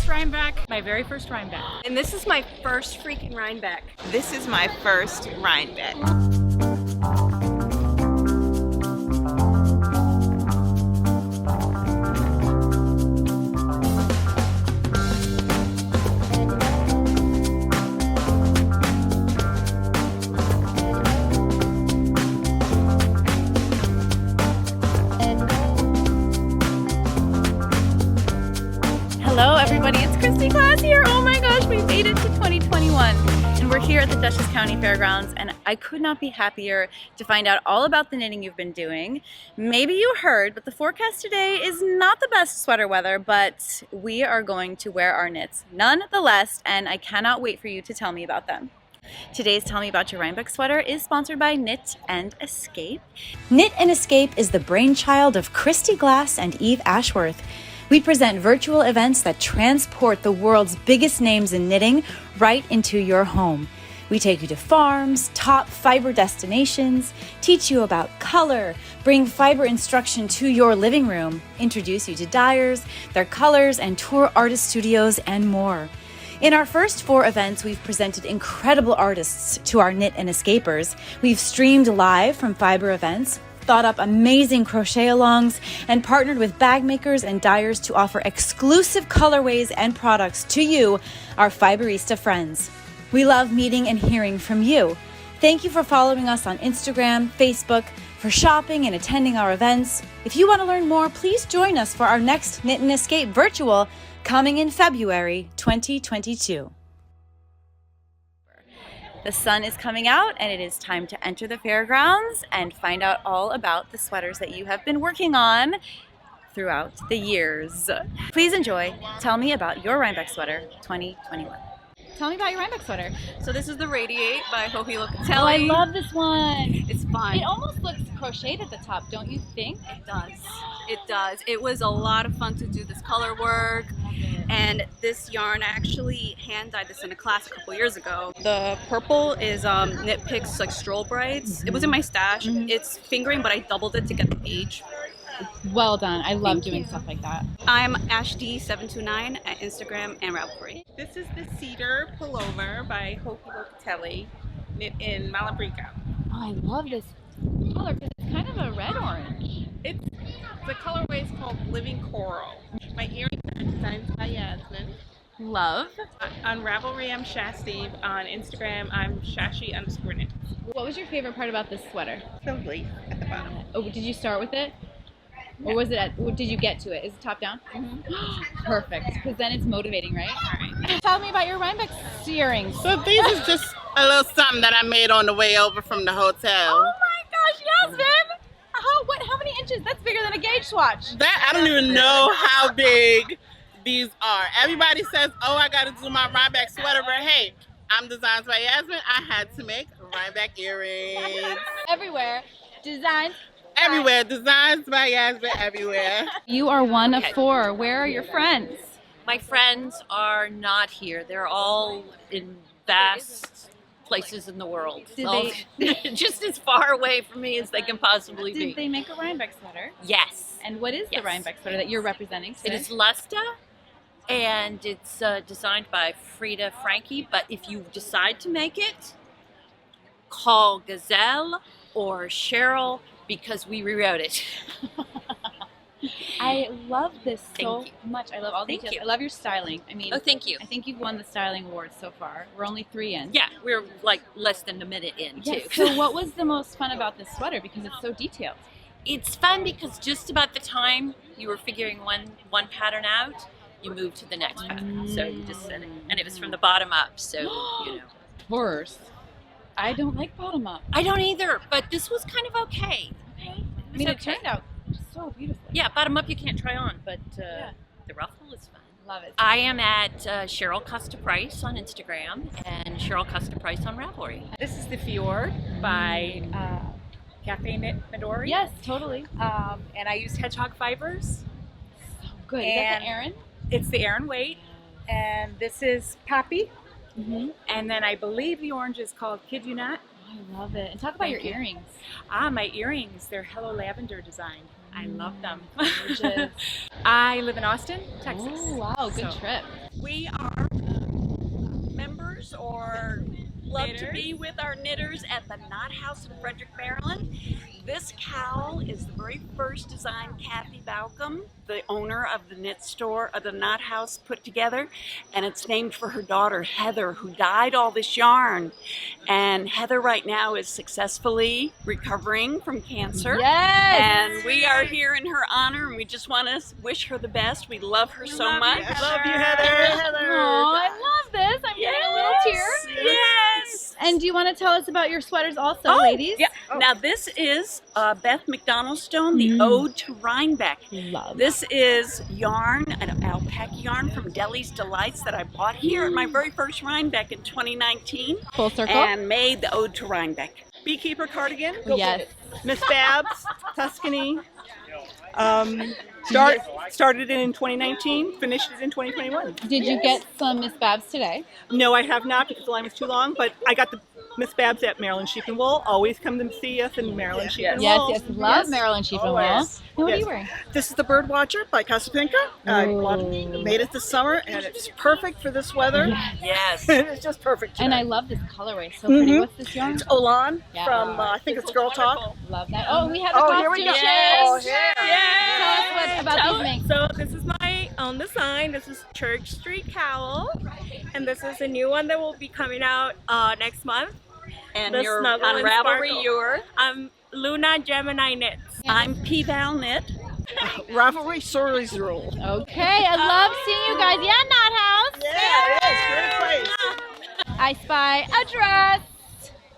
first RHINEBECK. My very first RHINEBECK. And this is my first freaking RHINEBECK. This is my first RHINEBECK. Hello everybody, it's kristyglass here. Oh my gosh, we made it to 2021 and we're here at the Dutchess County Fairgrounds, and I could not be happier to find out all about the knitting you've been doing. Maybe you heard, but the forecast today is not the best sweater weather, but we are going to wear our knits nonetheless, and I cannot wait for you to tell me about them. Today's Tell Me About Your RHINEBECK sweater is sponsored by Knit and Escape. Knit and Escape is the brainchild of Kristyglass and Eve Ashworth. We present virtual events that transport the world's biggest names in knitting right into your home. We take you to farms, top fiber destinations, teach you about color, bring fiber instruction to your living room, introduce you to dyers, their colors, and tour artist studios and more. In our first 4 events, we've presented incredible artists to our Knit and Escapers. We've streamed live from fiber events, thought up amazing crochet alongs, and partnered with bag makers and dyers to offer exclusive colorways and products to you, our fiberista friends. We love meeting and hearing from you. Thank you for following us on Instagram, Facebook, for shopping and attending our events. If you want to learn more, please join us for our next Knit and Escape virtual coming in February 2022. The sun is coming out and it is time to enter the fairgrounds and find out all about the sweaters that you have been working on throughout the years. Please enjoy Tell Me About Your RHINEBECK Sweater 2021. Tell me about your RHINEBECK sweater. So this is the Radiate by Hopi Locatelli. Oh, I love this one. It's fun. It almost looks crocheted at the top, don't you think? It does. It does. It was a lot of fun to do this color work. And this yarn, I actually hand dyed this in a class a couple years ago. The purple is Knit Picks like Stroll Brights. It was in my stash. It's fingering, but I doubled it to get the beach. Well done. I love doing stuff like that. I'm AshD729 at Instagram and Ravelry. This is the Cedar Pullover by Hopi Locatelli, knit in Malabreca. Oh, I love this color because it's kind of a red-orange. The colorway is called Living Coral. My earrings are designed by Yasmin. Love. On Ravelry, I'm Shasteve. On Instagram, I'm Shashi_knit. What was your favorite part about this sweater? The lace at the bottom. Oh, did you start with it? Or was it or did you get to it? Is it top down? Perfect, because then it's motivating, right? All right. Tell me about your RHINEBECK earrings. So these is just a little something that I made on the way over from the hotel. Oh my gosh, Yasmin! How many inches? That's bigger than a gauge swatch. That I don't even know how big these are. Everybody says, oh, I gotta do my RHINEBECK sweater, but hey, I'm Designs by Yasmin. I had to make RHINEBECK earrings. Everywhere. Designs. Everywhere. Designs by Yasmin everywhere. You are one of 4. Where are your friends? My friends are not here. They're all in vast places in the world. Just as far away from me as they can possibly be. Did they make a RHINEBECK sweater? Yes. And what is the RHINEBECK sweater that you're representing today? It is Lusta, and it's designed by Frida Frankie. But if you decide to make it, call Gazelle or Cheryl, because we rewrote it. I love this so Thank you. much. I love all the Thank details. you. I love your styling. I mean, Oh, thank you. I think you've won the styling award so far. We're only 3 in. Yeah, we're like less than a minute in, too. Yes. So what was the most fun about this sweater? Because it's so detailed. It's fun because just about the time you were figuring one pattern out, you moved to the next pattern. So you just said it. And it was from the bottom up, so, you know. Horse. I don't like bottom up. I don't either, but this was kind of okay. I mean, it turned out so beautifully. Yeah, bottom up you can't try on, but the ruffle is fun. Love it. I am at Cheryl Custa Price on Instagram and Cheryl Custa Price on Ravelry. This is the Fjord by Cafe Knit Midori. Yes, totally. And I used hedgehog fibers. So good. Is that And- the Aran? It's the Aran weight. And this is Poppy. Mm-hmm. And then I believe the orange is called Kid You Not. I love it. And talk about Thank your you. earrings. My earrings, they're Hello Lavender design. I love them. Gorgeous. I live in Austin, Texas. Oh, wow. Good So- trip. We are members or love to be with our knitters at the Knot House in Frederick, Maryland. This cowl is the very first design Kathy Balcom, the owner of the knit store of the Knot House, put together, and it's named for her daughter Heather, who dyed all this yarn. And Heather right now is successfully recovering from cancer. Yes! And we are here in her honor, and we just want to wish her the best. We love her so much. Love you, Heather. Oh, I love this. I'm getting a little tear. Yes. And do you want to tell us about your sweaters also, Oh, ladies? yeah. Now this is Beth McDonald Stone, the Ode to Rhinebeck. Love. This is yarn, an alpaca yarn from Deli's Delights that I bought here at my very first Rhinebeck in 2019 Full circle. and made the Ode to Rhinebeck. Beekeeper Cardigan. Yes. Miss Babs, Tuscany. Started it in 2019, finished it in 2021. Did you get some Miss Babs today? No, I have not because the line was too long, but I got the Miss Babs at Maryland Sheep and Wool. Always come to see us in Maryland Sheep and Yes, Wool. yes. Love Maryland Sheep and Wool. Always. And what are Yes. you wearing? This is the Bird Watcher by Casapinka. I made it this summer, and it's perfect for this weather. Yes. It's just perfect today. And I love this colorway. So pretty. What's this yarn? It's Olan Yeah. from, I think it's Girl Talk. Love that. Oh, we have a Oh, costume here we go. change. Oh, yeah. Tell us what about these makes. So this is my own design. This is Church Street Cowl, and this is a new one that will be coming out next month. And The you're Snuggle on and Ravelry, Sparkle. you're? I'm Luna Gemini Knits. I'm P-Val Knit. Ravelry Sorry's Rule. Okay, I love seeing you guys. Yeah, Knot House. Yeah, it is. Great place. I spy a dress.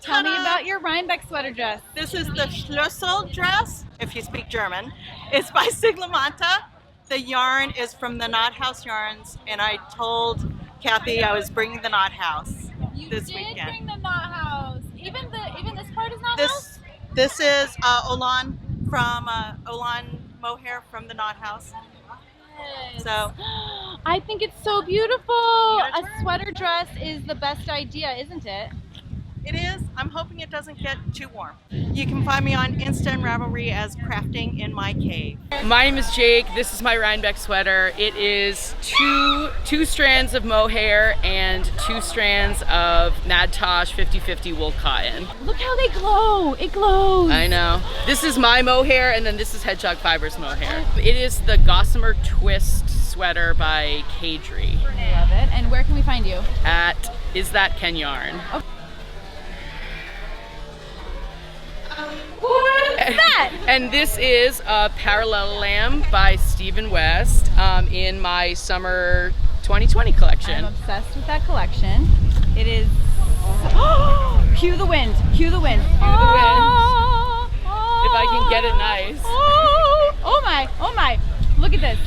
Tell me about your Rhinebeck sweater dress. This is the Schlissel Dress, if you speak German. It's by Siglamanta. The yarn is from the Knot House Yarns, and I told Kathy I was bringing the Knot House this weekend. Bring the Knot House. Even this part is Knot House? This is Olan from Olan Mohair from the Knot House. So I think it's so beautiful. A sweater dress is the best idea, isn't it? it is. I'm hoping it doesn't get too warm. You can find me on Insta and Ravelry as Crafting in My Cave. My name is Jake. This is my RHINEBECK sweater. It is two strands of mohair and 2 strands of Mad Tosh 50/50 wool cotton. Look how they glow. It glows. I know. This is my mohair, and then this is Hedgehog Fibers mohair. It is the Gossamer Twist sweater by Kadri Love it. And where can we find you? at Is That Ken Yarn. Oh. What is that? And this is a Parallel Lamb by Stephen West in my summer 2020 collection. I'm obsessed with that collection. It is. Cue the wind. Cue the wind. Cue the wind. If I can get it nice. Oh my. Oh my. Look at this.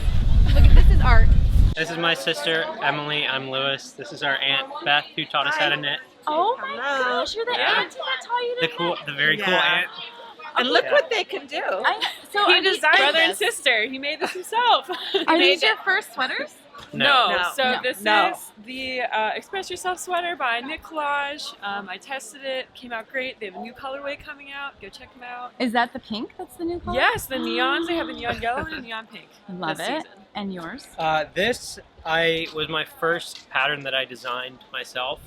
Look at this is art. This is my sister, Emily. I'm Lewis. This is our aunt, Beth, who taught us how to knit. Oh my gosh, you're the Yeah. auntie that taught you to The very cool Yeah. aunt. And look what they can do. So He are these, designed brother and sister. He made this himself. are these your first sweaters? No. So No. this No. is the Express Yourself sweater by Knit Collage. I tested it. Came out great. They have a new colorway coming out. Go check them out. Is that the pink? That's the new color? Yes, the neons. They have a neon yellow and a neon pink. Love this it. season. And yours? This was my first pattern that I designed myself.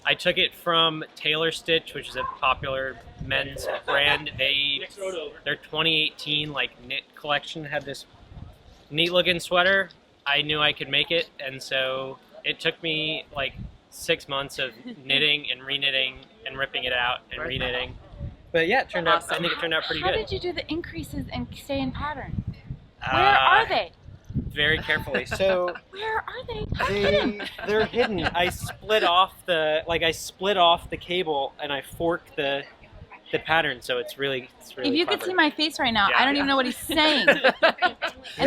I took it from Taylor Stitch, which is a popular men's brand. Their 2018 knit collection had this neat looking sweater. I knew I could make it, and so it took me 6 months of knitting and reknitting and ripping it out and reknitting. But yeah, it turned out. I think it turned out pretty How good. did you do the increases and stay in pattern? Where are they? Very carefully. So Where are they? they're hidden. I split off the cable and I forked the pattern, so it's really If you could clever. see my face right now, Yeah. I don't even know what he's saying. And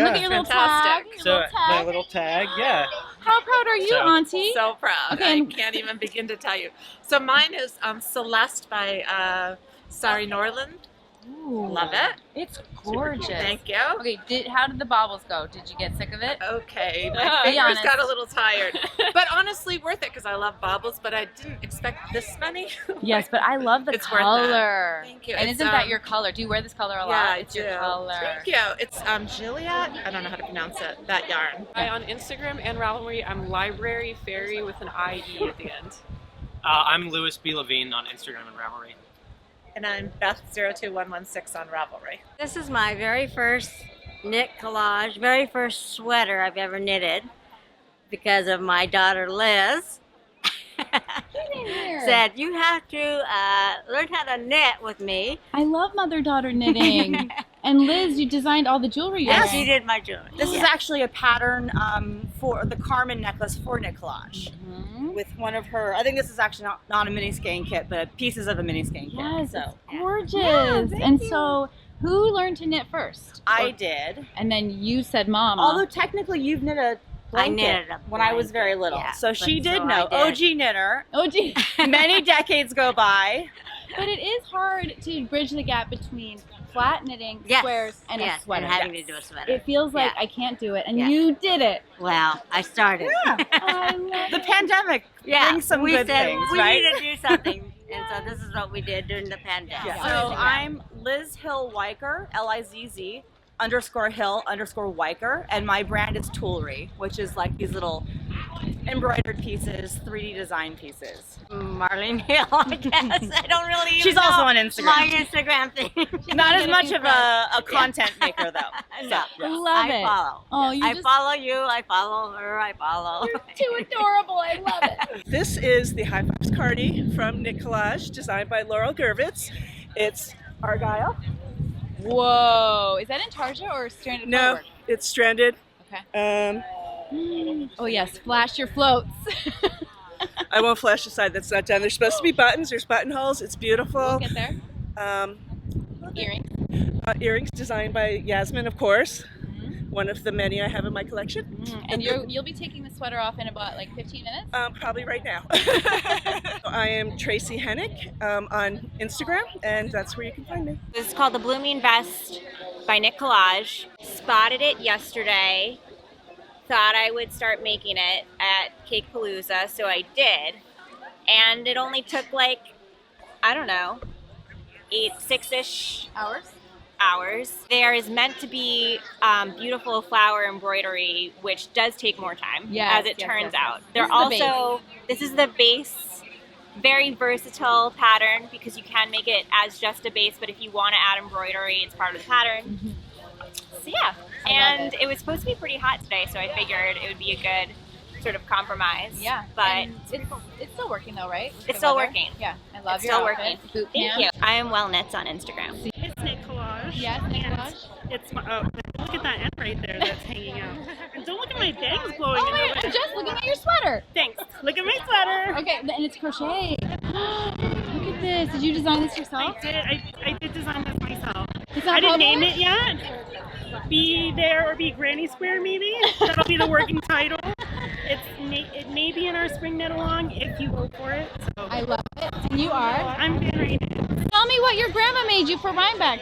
look at your little Fantastic. tag. So my little tag, yeah. How proud are you, So- Auntie? So proud. Okay, I and- can't even begin to tell you. So mine is Celeste by Sari Norland. Ooh. Love it. It's gorgeous. Thank you. Okay, how did the bobbles go? Did you get sick of it? Okay, Be my fingers honest. got a little tired. But honestly, worth it because I love bobbles, but I didn't expect this many. Yes, but I love the It's worth color. Thank you. And It's, isn't that your color? Do you wear this color a lot? Yeah, I It's do. your color. Thank you. It's Juliet. I don't know how to pronounce it. That yarn. On Instagram and Ravelry, I'm Library Fairy with an IE at the end. I'm Louis B. Levine on Instagram and Ravelry. And I'm Beth02116 on Ravelry. This is my very first knit collage, very first sweater I've ever knitted because of my daughter Liz. Said you have to learn how to knit with me. I love mother-daughter knitting. And Liz, you designed all the jewelry. Yes, she did my jewelry. This is actually a pattern for the Carmen necklace for knit collage. With one of her, I think this is actually not a mini skein kit, but pieces of a mini skein kit. Yes, So it's gorgeous. And so, who learned to knit first? I did. And then you said, "Mama." Although technically you've knit a blanket I knitted a when I was blanket, very little, yeah, so she but did so know. I OG knitter. OG. Many decades go by. But it is hard to bridge the gap between flat knitting, Yes, squares, and a yes, sweater. and having to do a sweater. It feels like Yeah. I can't do it, and Yeah. you did it. Well, I started. I love The it. pandemic brings some we good said things, we right? need to do something, and so this is what we did during the pandemic. Yeah. Yeah. So I'm Liz Hill Weicker, LIZZ _Hill _Weicker, and my brand is Toolery, which is like these little embroidered pieces, 3D design pieces. Marlene Hill, I guess. I don't really even She's know also on Instagram. my Instagram thing. Not as much of a content maker though. No. So, Love I it. follow. Oh, you I just follow you, I follow her, I follow. you're too adorable. I love it. This is the High Fives Cardi from Knit Collage, designed by Laurel Gervitz. It's Argyle. Whoa, is that intarsia or stranded No, color work? it's stranded. Okay. Oh yes, flash your floats. I won't flash the side that's not done. There's supposed to be buttons. There's buttonholes. It's beautiful. We'll get there. Earrings. Earrings designed by Yasmin, of course. One of the many I have in my collection. And you'll be taking the sweater off in about like 15 minutes? Probably right now. I am Tracy Hennick on Instagram, and that's where you can find me. This is called the Blooming Vest by Knit Collage. Spotted it yesterday. Thought I would start making it at Cake Palooza, so I did. And it only took like, I don't know, 6-ish hours. There is meant to be beautiful flower embroidery, which does take more time, as it turns out. They're also, this is the base, very versatile pattern because you can make it as just a base, but if you want to add embroidery, it's part of the pattern. So yeah, and it was supposed to be pretty hot today, so I figured it would be a good sort of compromise. Yeah, but and it's still working though, right? It's still working. Yeah, I love it's your still outfit. working. Boot Thank camp. you. I am Well Knits on Instagram. It's Knit Collage. Yes, Knit Collage. It's my, look at that end right there that's hanging out. And don't look at my bangs blowing Oh in my the God, wind. I'm just looking at your sweater. Thanks. Look at my sweater. Okay, and it's crocheted. Look at this. Did you design this yourself? I did. I did design this myself. Is that I didn't name published? it yet. Be There or Be Granny Square maybe. That'll be the working title. It may be in our spring knit along if you go for it. So. I love it. And you are? I'm Vanessa. Tell me what your grandma made you for Rhinebeck.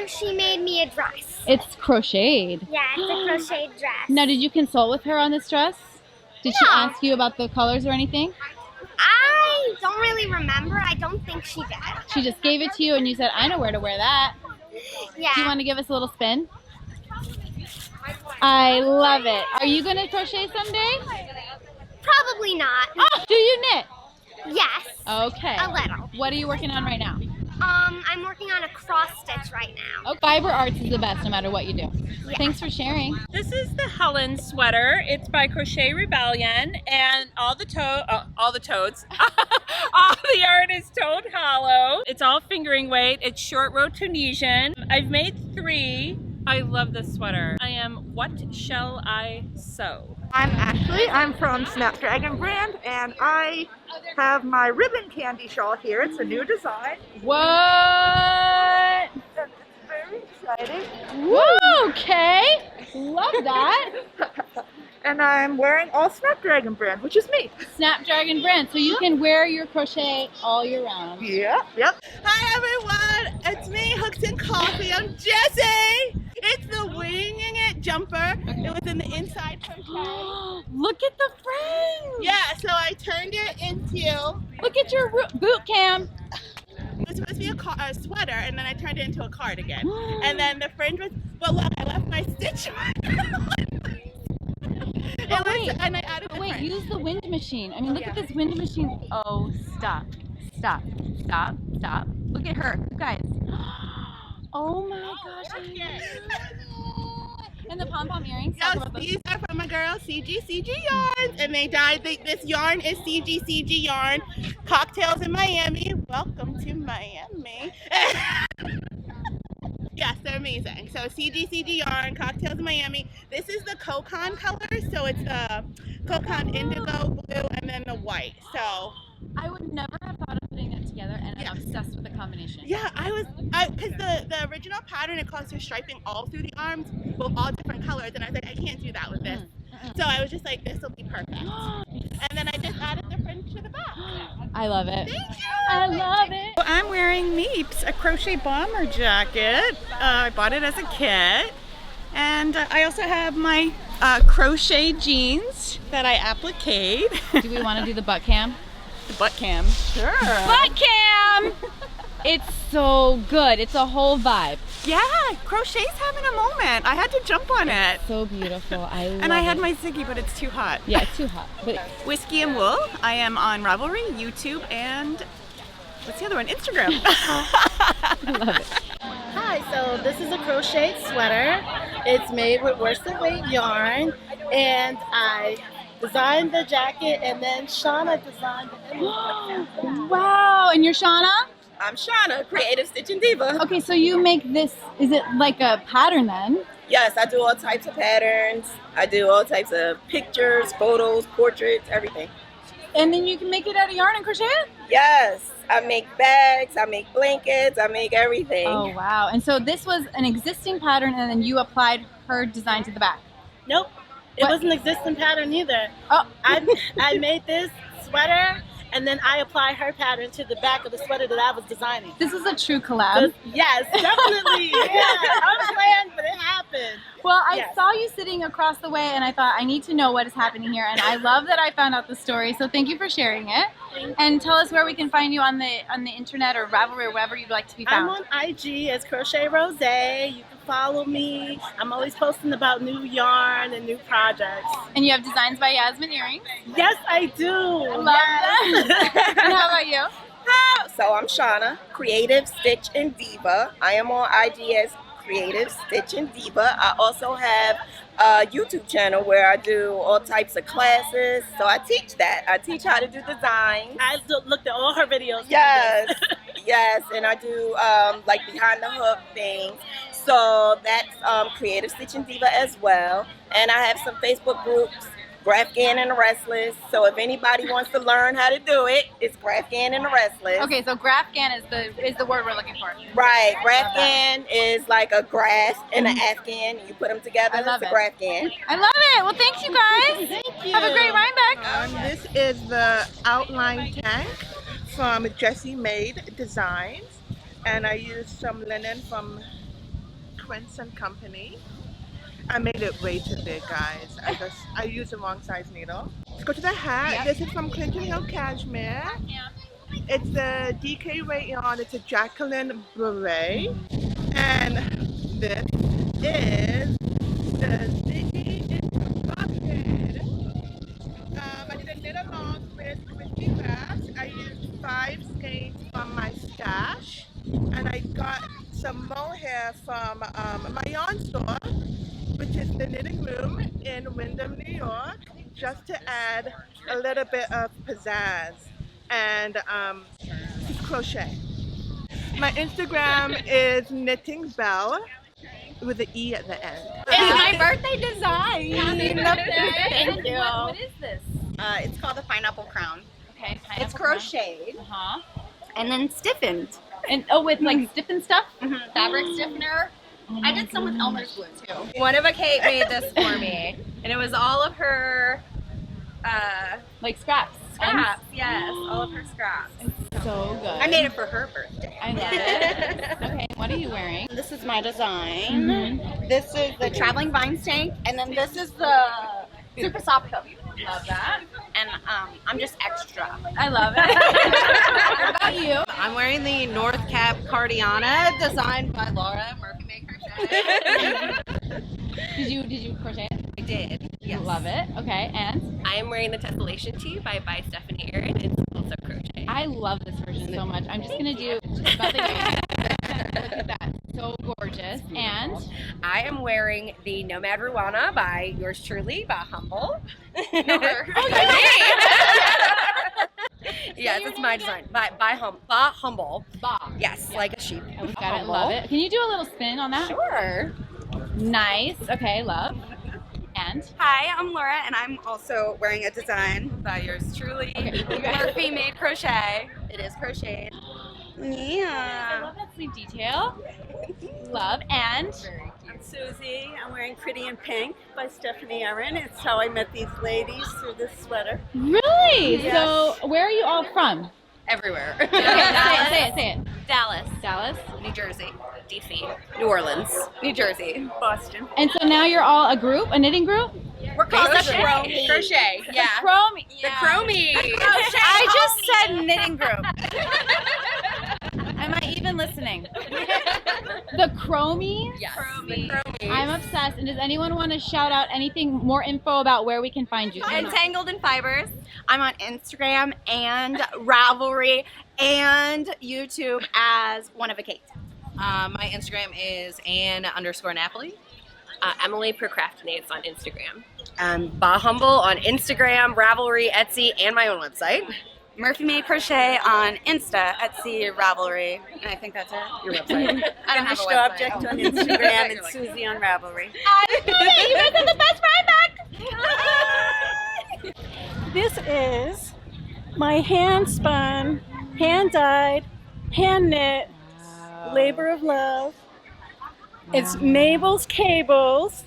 She made me a dress. It's crocheted. Yeah, it's a crocheted dress. Now, did you consult with her on this dress? Did she ask you about the colors or anything? I don't really remember. I don't think she did. She just gave it to you and you said, I know where to wear that. Yeah. Do you want to give us a little spin? I love it. Are you going to crochet someday? Probably not. Oh, do you knit? Yes. Okay. A little. What are you working on right now? I'm working on a cross stitch right now. Oh, fiber arts is the best no matter what you do. Yeah. Thanks for sharing. This is the Helen Sweater. It's by Crochet Rebellion, and all the toads, all the yarn is toed hollow. It's all fingering weight. It's short row Tunisian. I've made 3. I love this sweater. I am What Shall I Sew? I'm Ashley. I'm from Snapdragon brand, and I have my ribbon candy shawl here. It's a new design. What? It's very exciting. Woo, okay. Love that. and I'm wearing all Snapdragon brand, which is me. Snapdragon brand, so you can wear your crochet all year round. Yep. Hi everyone, it's me, Hooks and Coffee. I'm Jessie. It's the Winging It jumper. It was in the inside crochet. Look at the frame. Yeah, so I turned it into. Look at your boot cam. It was supposed to be a sweater, and then I turned it into a cardigan. And then the fringe was, but look, I left my stitch. And I added the fringe. Use the wind machine. I mean, look at this wind machine. Oh, stop. Look at her, you guys. Oh my gosh. And the pom-pom earrings. Yes, these are from my girl CG Yarns, and they dyed. This yarn is CG Yarn. Cocktails in Miami. Welcome to Miami. Yes, they're amazing. So CG Yarn, Cocktails in Miami. This is the Cocon color, so it's the Cocon indigo blue and then the white. So I would never have thought of putting that together, and I'm obsessed with the combination. Yeah, because the original pattern, it calls for striping all through the arms with all different colors, and I was like, I can't do that with this. So I was just like, this will be perfect. And then I just added the fringe to the back. I love it. Thank you. I love it. Well, I'm wearing Meeps, a crochet bomber jacket. I bought it as a kit. And I also have my crochet jeans that I appliqued. Do we want to do the butt cam? The butt cam. Sure. Butt cam! It's so good. It's a whole vibe. Yeah, crochet's having a moment. I had to jump on it. So beautiful. I love it. And I had my Ziggy, but it's too hot. Yeah, it's too hot. But Whiskey and Wool. I am on Ravelry, YouTube, and what's the other one? Instagram. I love it. Hi, so this is a crocheted sweater. It's made with worsted weight yarn, and I designed the jacket, and then Shauna designed the image. Wow, and you're Shauna? I'm Shauna, Creative Stitching Diva. Okay, so you make this, is it like a pattern then? Yes, I do all types of patterns. I do all types of pictures, photos, portraits, everything. And then you can make it out of yarn and crochet it? Yes, I make bags, I make blankets, I make everything. Oh, wow. And so this was an existing pattern, and then you applied her design to the back? Nope, it was an existing pattern either. Oh. I made this sweater, and then I apply her pattern to the back of the sweater that I was designing. This is a true collab. Yes, definitely. Yeah, unplanned, but it happened. Well, I saw you sitting across the way, and I thought, I need to know what is happening here. And I love that I found out the story. So thank you for sharing it. And tell us where we can find you on the internet or Ravelry or wherever you'd like to be found. I'm on IG as Crochet Rose. You can follow me. I'm always posting about new yarn and new projects. And you have Designs by Yasmin earrings? Yes, I do. I love that. And how about you? So I'm Shauna, Creative Stitching Diva. I am on IG as Creative Stitching Diva. I also have a YouTube channel where I do all types of classes. So I teach that. I teach how to do designs. I looked at all her videos. Yes, yes, and I do like behind the hook things. So that's Creative Stitching Diva as well. And I have some Facebook groups, Grafgan and the Restless. So if anybody wants to learn how to do it, it's Grafgan and the Restless. Okay, so Grafgan is the word we're looking for. Right, Grafgan is like a grass and an Afghan. You put them together, it's a Grafgan. I love it. Well, thanks you guys. Thank you. Have a great RHINEBECK. This is the outline tank from Jessie Made Designs, and I used some linen from Quince and Company. I made it way too big, guys. I used the wrong size needle. Let's go to the hat. Yep. This is from Clinton Hill Cashmere. It's the DK weight yarn. It's a Jacqueline Beret. And this is the Ziggy Pocket. I did a knit along with kristyglass. I used 5 skeins from my stash. And I got some mohair from my yarn store, which is the Knitting Room in Windham, New York, just to add a little bit of pizzazz and just crochet. My Instagram is Knitting Belle with an E at the end. It's my birthday design. Happy birthday. Thank you. What is this? It's called the Pineapple Crown. Okay, It's crocheted Uh-huh. and then stiffened. And with like stiffened stuff? Fabric stiffener? I did some with Elmer's glue too. One of a Kate made this for me, and it was all of her like scraps. Scraps, yes, all of her scraps. So good. I made it for her birthday. I love it. Okay, what are you wearing? This is my design. Mm-hmm. This is the traveling vine tank, and then this is the super soft hook. Love that. And I'm just extra. I love it. What about you? I'm wearing the North Cap Cardiana, designed by Laura Murphy Made Crochet. Did you crochet it? I did. Yes. Love it. Okay, and I am wearing the Tessellation Tee by Stephanie Aaron. It's also crochet. I love this version so much. I'm just gonna do about the look at that. So gorgeous. And I am wearing the Nomad Ruana by yours truly, by Humble. Yes, it's my design. By Humble. Yes, like a sheep. we got it. Love it. Can you do a little spin on that? Sure. Nice. Okay, love. And Hi, I'm Laura, and I'm also wearing a design by yours truly, Murphy Made Crochet. It is crocheted. I Yeah. love that sleeve detail. Love. And I'm Susie. I'm wearing Pretty in Pink by Stephanie Aaron. It's how I met these ladies through this sweater. really? Yes. So where are you all from? Everywhere. Okay, say it. Dallas, New Jersey, DC, New Orleans, New Jersey, Boston. And so now you're all a group, a knitting group? We're called the Crochet. Crochet. Yeah. Chromie. The Chromie. I just said knitting group. Am I even listening? The Chromie? Yes. Chromie. I'm obsessed. And does anyone want to shout out anything more info about where we can find you? Entangled in Fibers. I'm on Instagram and Ravelry and YouTube as One of a Kate. My Instagram is Ann_Napoli. Emily Procrastinates on Instagram. Bah Humble on Instagram, Ravelry, Etsy, and my own website. Murphy Made Crochet on Insta, Etsy, Ravelry, and I think that's it. Your website. I don't have a Finished website. object on Instagram and Susie on Ravelry. I love it. You guys are the best RHINEBECK. This is my hand spun, hand dyed, hand knit, labor of love. It's Mabel's Cables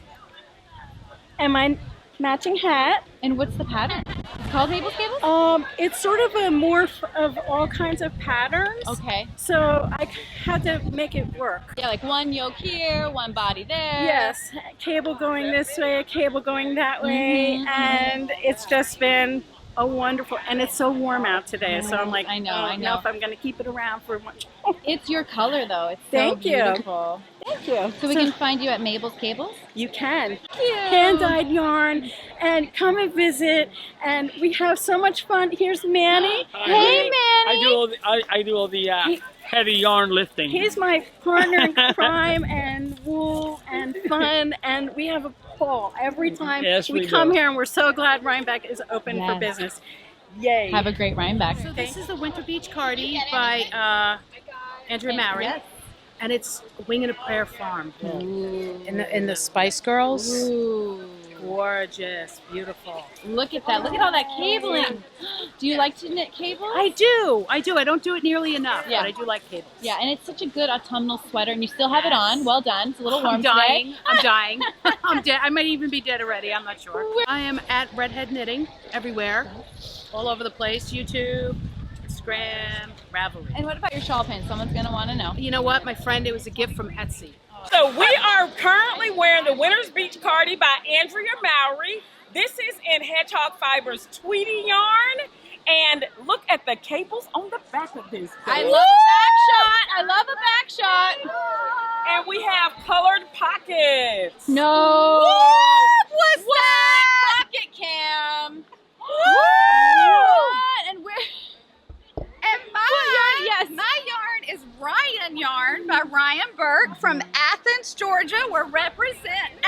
and my matching hat. And what's the pattern? It's called Mabel's Cables? It's sort of a morph of all kinds of patterns. Okay. So I had to make it work. Yeah, like one yoke here, one body there. Yes, cable going this way, a cable going that way, and it's just been a wonderful, and it's so warm out today, so I'm like, I know. I don't know if I'm going to keep it around for much. It's your color though. It's so Thank you. beautiful. Thank you. So we can find you at Mabel's Cables? You can. Thank you. Hand-dyed yarn, and come and visit, and we have so much fun. Here's Manny. Hey, Manny. I do all the heavy yarn lifting. He's my partner in crime and wool and fun, and we have a ball every time Yes, we we come do. here, and we're so glad RHINEBECK is open for Yes. business. Yay. Have a great RHINEBECK. So this is the Winter Beach Cardi by Andrea Mallory. Yes. And it's Wing and a Prayer Farm. In the Spice Girls. Ooh. Gorgeous, beautiful. Look at that. Look at all that cabling. Do you like to knit cables? I do. I don't do it nearly enough, Yeah. but I do like cables. Yeah, and it's such a good autumnal sweater, and you still have it on. Well done. It's a little warm I'm dying. today. I'm dying. I'm dead. I might even be dead already. I'm not sure. I am at Redhead Knitting everywhere, all over the place. YouTube, Instagram, Ravelry. And what about your shawl pin? Someone's going to want to know. You know what? My friend, it was a gift from Etsy. So we are currently wearing the Winter's Beach Cardi by Andrea Mallory. This is in Hedgehog Fibers Tweety yarn. And look at the cables on the back of this. I love a back shot. I love a back shot. And we have colored pockets. No. What's that? Pocket cam. What? And where? And my yarn is Ryan yarn by Ryan Burke from Athens, Georgia. We're representing Athens.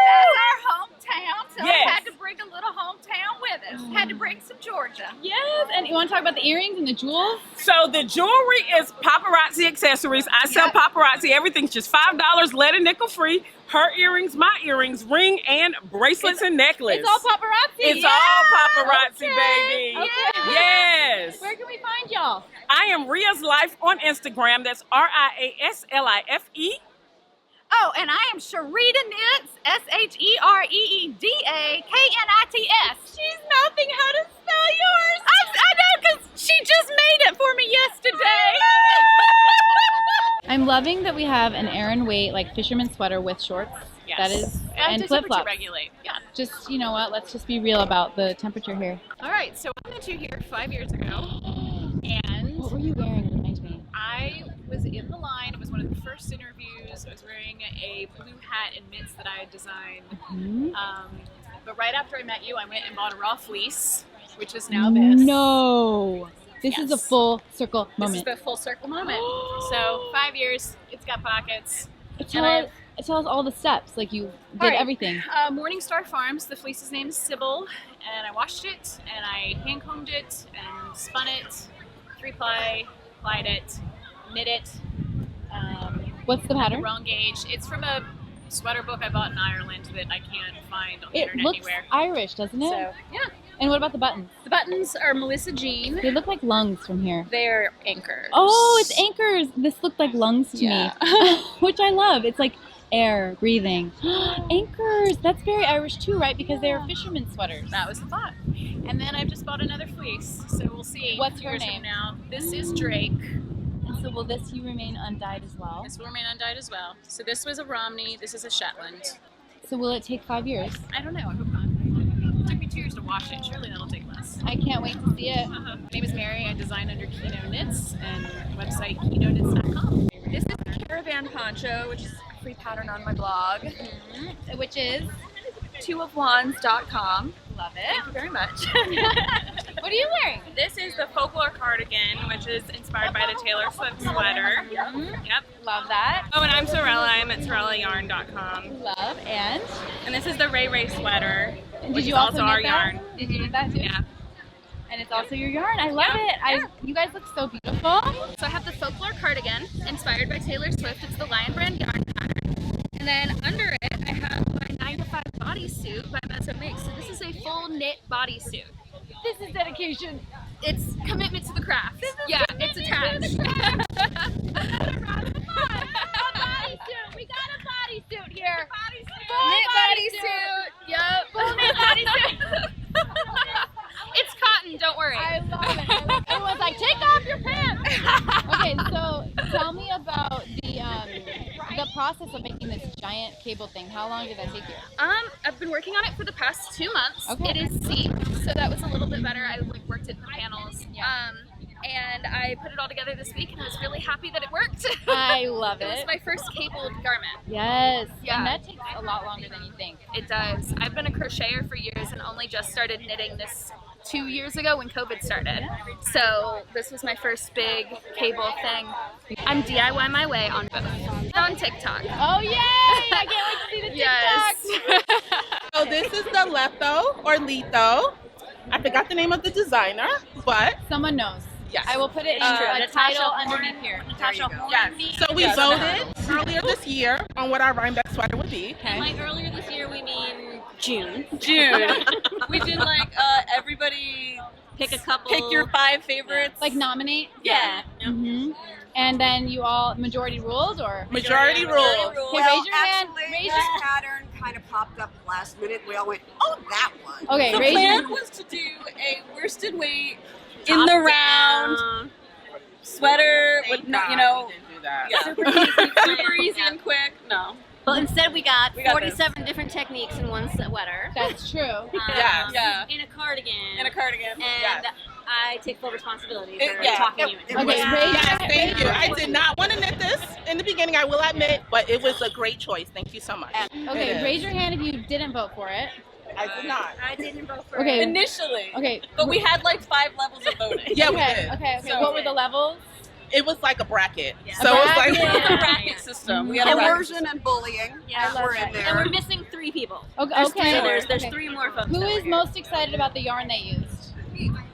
That's our hometown, so Yes. I had to bring a little hometown with us. Had to bring some Georgia. Yes. And you want to talk about the earrings and the jewels? So the jewelry is paparazzi accessories. I sell paparazzi. Everything's just $5, lead and nickel free. Her earrings, my earrings, ring and bracelets and necklace. It's all paparazzi. It's Yeah. all paparazzi, baby. Okay. Yes. Where can we find y'all? I am Ria's Life on Instagram. That's RIASLIFE. Oh, and I am Shereda Knits, SHEREEDAKNITS. She's mouthing how to spell yours. I know, because she just made it for me yesterday. I'm loving that we have an Aran Weight like fisherman sweater with shorts. Yes. That is, and flip flops. Regulate. Yeah. Just, you know what? Let's just be real about the temperature here. All right. So I met you here 5 years ago, and what were you wearing? Remind me. I was in the line. It was one of the first interviews. I was wearing a blue hat and mitts that I had designed. But right after I met you, I went and bought a raw fleece, which is now this. No. This is a full circle moment. This is the full circle moment. So 5 years. It's got pockets. Tell us all the steps. Like you did everything. Morningstar Farms. The fleece's name is Sybil, and I washed it, and I hand combed it, and spun it, 3-ply, plied it, knit it. What's the pattern? Wrong gauge. It's from a sweater book I bought in Ireland that I can't find on the internet looks anywhere. Irish, doesn't it? So, yeah. And what about the buttons? The buttons are Melissa Jean. They look like lungs from here. They're anchors. Oh, it's anchors. This looked like lungs to me, which I love. It's like air, breathing. Anchors. That's very Irish too, right? Because they're fisherman sweaters. That was the thought. And then I've just bought another fleece, so we'll see. What's her years name? From now. This is Drake. And so will this remain undyed as well? This will remain undyed as well. So this was a Romney. This is a Shetland. So will it take 5 years? I don't know. I hope not. It took me 2 years to wash it. Surely that'll take less. I can't wait to see it. My name is Mary. I design under Kino Knits and website kinoknits.com. This is Caravan Poncho, which is a free pattern on my blog, which is 2ofwands.com. Love it. Thank you very much. What are you wearing? This is the Folklore Cardigan, which is inspired by the Taylor Swift sweater. Yep. Love that. Oh, and I'm Sorella. I'm at SorellaYarn.com. Love. And this is the Ray sweater, which you is also our knit that? yarn. Did you knit that too? Yeah. And it's also your yarn. I love it. You guys look so beautiful. So I have the Folklore Cardigan, inspired by Taylor Swift. It's the Lion Brand yarn pattern. And then under it, I have my 9-to-5 bodysuit by Mezzo Mix. So this is a full knit bodysuit. This is dedication. It's commitment to the craft. It's attached. We got a bodysuit here. Knit bodysuit. Yep. Full knit bodysuit. It's cotton, don't worry. I love it. Everyone's like, take off your pants. Okay, so tell me about the process of making this giant cable thing. How long did that take you? I've been working on it for the past 2 months. Okay. It is seamed, so that was a little bit better. I worked it in the panels. And I put it all together this week, and I was really happy that it worked. I love it. It was my first cabled garment. Yes. Yeah. And that takes a lot longer than you think. It does. I've been a crocheter for years and only just started knitting this 2 years ago when COVID started. So this was my first big cable thing. I'm DIY my way on both. On TikTok. Oh yay! I can't wait to see the TikTok. So this is the Letho or Letho. I forgot the name of the designer, but someone knows. Yes. I will put it in a title underneath here. Yes. So we voted earlier this year on what our RHINEBECK sweater would be. And like earlier this year, we mean June. We did like everybody pick a couple. Pick your 5 favorites. Like nominate? Yeah. Mm-hmm. And then you all majority ruled or? Majority ruled. Okay, Well, raise your hand. actually, Raise this your pattern kind of popped up last minute. We all went, oh, that one. Okay, The raise plan your was to do a worsted weight in the round sweater with super easy and quick. No. Well, instead we got We got 47 different techniques in one sweater. That's true. Yeah. In a cardigan. In a cardigan. And I take full responsibility for Yeah. talking you into it. Yes, thank you. I did not want to knit this in the beginning, I will admit, but it was a great choice. Thank you so much. Okay, raise your hand if you didn't vote for it. I did not. I didn't vote for Okay. it. Initially. Okay. But we had like 5 levels of voting. Yeah, we Okay, did. okay. So- What were the levels? It was like a bracket. Yeah. So it was like It was a bracket system. We had a bracket Coercion and bullying. Yeah, We're in and there. we're missing 3 people. Okay. There's okay. there's Okay. 3 more folks. Who that is were here. most excited about the yarn they used?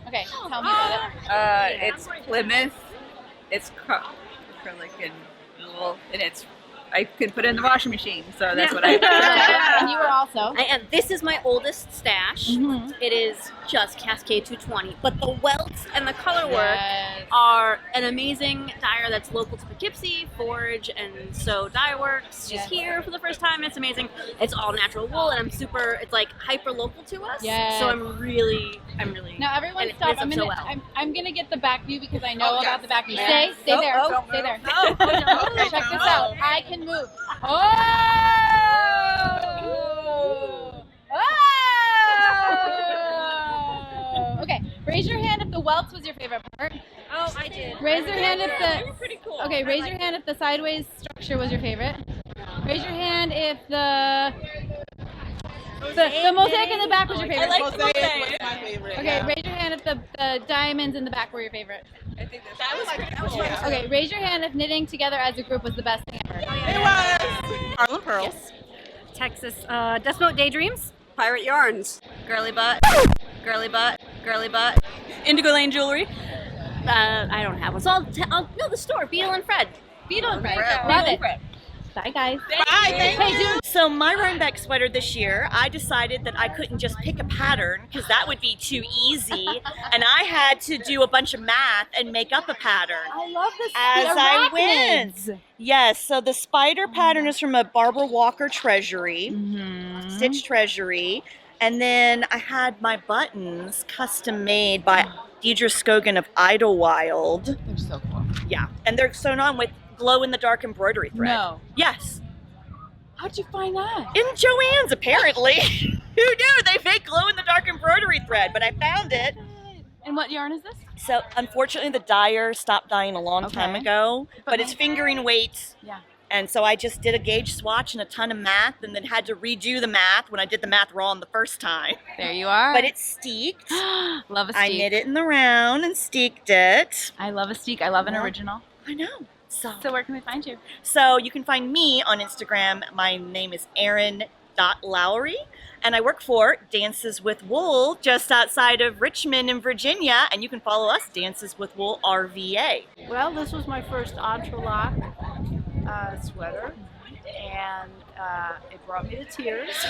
Okay, tell me about it. It's Plymouth. It's acrylic and wool, and it's I could put it in the washing machine, so that's what I And you were also. I am. This is my oldest stash. It is just Cascade 220, but the welts and the color work are an amazing dyer that's local to Poughkeepsie, Forge, and so Dye Works. She's here for the first time. It's amazing. It's all natural wool, and it's like hyper local to us. So I'm really. Now everyone stop. I'm gonna get the back view because I know about the back view. Yeah. Stay there. Stay there. Check this out. I can move. Oh! Okay, raise your hand if the welts was your favorite part. Oh, I did. Raise your hand if the. They were pretty cool. Okay, raise your hand if the sideways structure was your favorite. Raise your hand if the mosaic in the back was your favorite. I like the mosaic. Was my favorite. Okay, raise your hand if the diamonds in the back were your favorite. I think that was cool. Okay, raise your hand if knitting together as a group was the best thing ever. It was. Harlem Pearls. Yes. Texas Death Note Daydreams. Pirate Yarns. Girly butt. Girly butt. Girly butt. Indigo Lane Jewelry. I don't have one. So I'll no, the store. Beetle and Fred. Beetle and Fred. Love it. Bye, guys. Bye. Thank you. So my RHINEBECK sweater this year, I decided that I couldn't just pick a pattern because that would be too easy, and I had to do a bunch of math and make up a pattern. I love this. As I went. Yes, so the spider pattern is from a Barbara Walker treasury, stitch treasury, and then I had my buttons custom made by Deidre Scogan of Idlewild. They're so cool. Yeah, and they're sewn on with glow-in-the-dark embroidery thread. No. Yes. How'd you find that? In Joann's, apparently. Who knew? They make glow-in-the-dark embroidery thread, but I found it. And what yarn is this? So, unfortunately, the dyer stopped dyeing a long time ago, but it's fingering weight. Yeah. And so I just did a gauge swatch and a ton of math, and then had to redo the math when I did the math wrong the first time. There you are. But it's steeked. Love a steek. I knit it in the round and steeked it. I love a steek. I love an original. I know. So where can we find you? So you can find me on Instagram. My name is Erin.Lowry, and I work for Dances with Wool just outside of Richmond in Virginia, and you can follow us, Dances with Wool RVA. Well, this was my first entrelac sweater, and it brought me to tears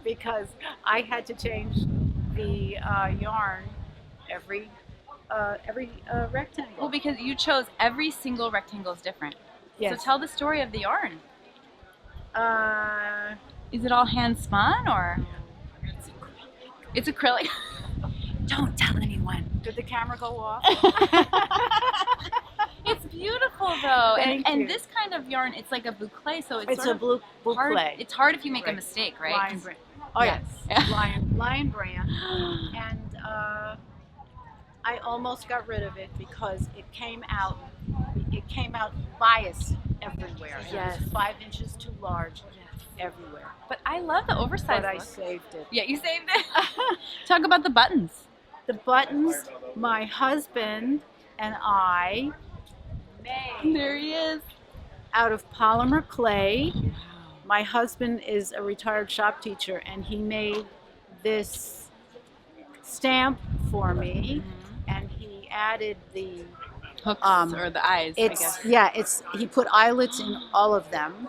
because I had to change the yarn every rectangle. Well, because you chose every single rectangle is different. Yes. So tell the story of the yarn. Is it all hand spun or? It's acrylic. Don't tell anyone. Did the camera go off? It's beautiful though, Thank and you. this kind of yarn, it's like a boucle, so it's It's sort a of hard. boucle. It's hard if you make a mistake, right? Lion brand. Oh yes, Lion brand, and I almost got rid of it because it came out biased everywhere. Yes. It was 5 inches too large everywhere. But I love the oversized But I look. saved it. Yeah, you saved it. Talk about the buttons. The buttons, my husband and I made. There he is. Out of polymer clay. My husband is a retired shop teacher, and he made this stamp for me, and he added the hooks or the eyes. I guess. Yeah, he put eyelets in all of them.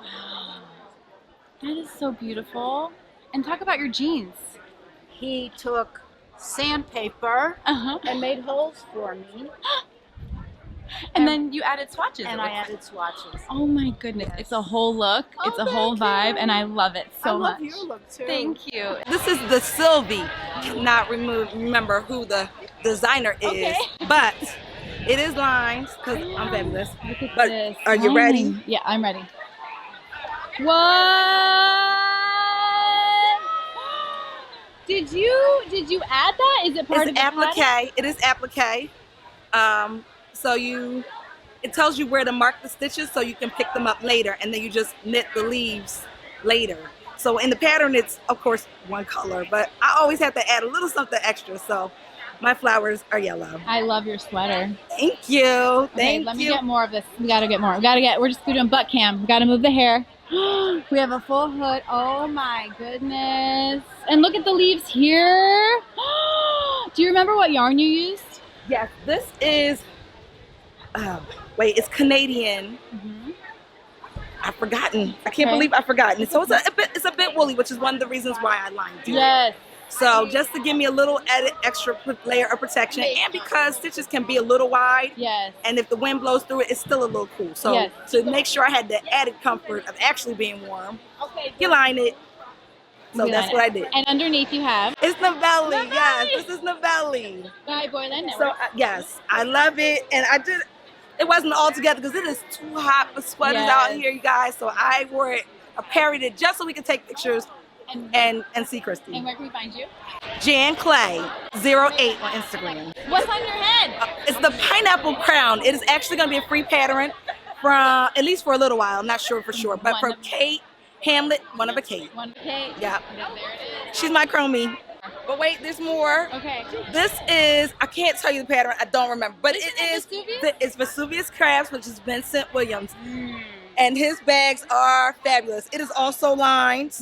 That is so beautiful. And talk about your jeans. He took sandpaper and made holes for me. And then you added swatches. And I added swatches. Oh my goodness. It's a whole look. It's a whole vibe. And I love it so much. I love your look too. Thank you. This is the Sylvie. Cannot remember who the designer is, but it is lines because I'm fabulous. Look at But this. are you ready? Yeah, I'm ready. What? Did you add that? Is it part It's of the applique. pattern? It is applique. So it tells you where to mark the stitches so you can pick them up later, and then you just knit the leaves later. So in the pattern, it's of course one color, but I always have to add a little something extra. So my flowers are yellow. I love your sweater. Thank you. Okay, let me get more of this. We gotta get more. We're just doing butt cam. We gotta move the hair. We have a full hood. Oh my goodness. And look at the leaves here. Do you remember what yarn you used? Yes, this is, it's Canadian. I've forgotten. I can't believe I've forgotten. So it's a bit woolly, which is one of the reasons why I lined it. Yes. So just to give me a little extra layer of protection, and because stitches can be a little wide, and if the wind blows through it, it's still a little cool. So to make sure I had the added comfort of actually being warm, you line it. So that's what I did. And underneath you have? It's Novelli. Yes, this is Novelli. By Boylan So Network. yes, I love it, and I did. It wasn't all together because it is too hot for sweaters out here, you guys. So I wore it, I parried it just so we could take pictures and see Christy. And where can we find you? Jan Clay 08 on Instagram. What's on your head? It's the pineapple crown. It is actually going to be a free pattern from, at least for a little while. I'm not sure for sure, but from Kate Hamlet, one of a Kate. One of a Kate. Yeah. There it is. She's my chromie. But wait, there's more. Okay. This is, I can't tell you the pattern, I don't remember. But it's Vesuvius Crafts, which is Vincent Williams. And his bags are fabulous. It is also lined.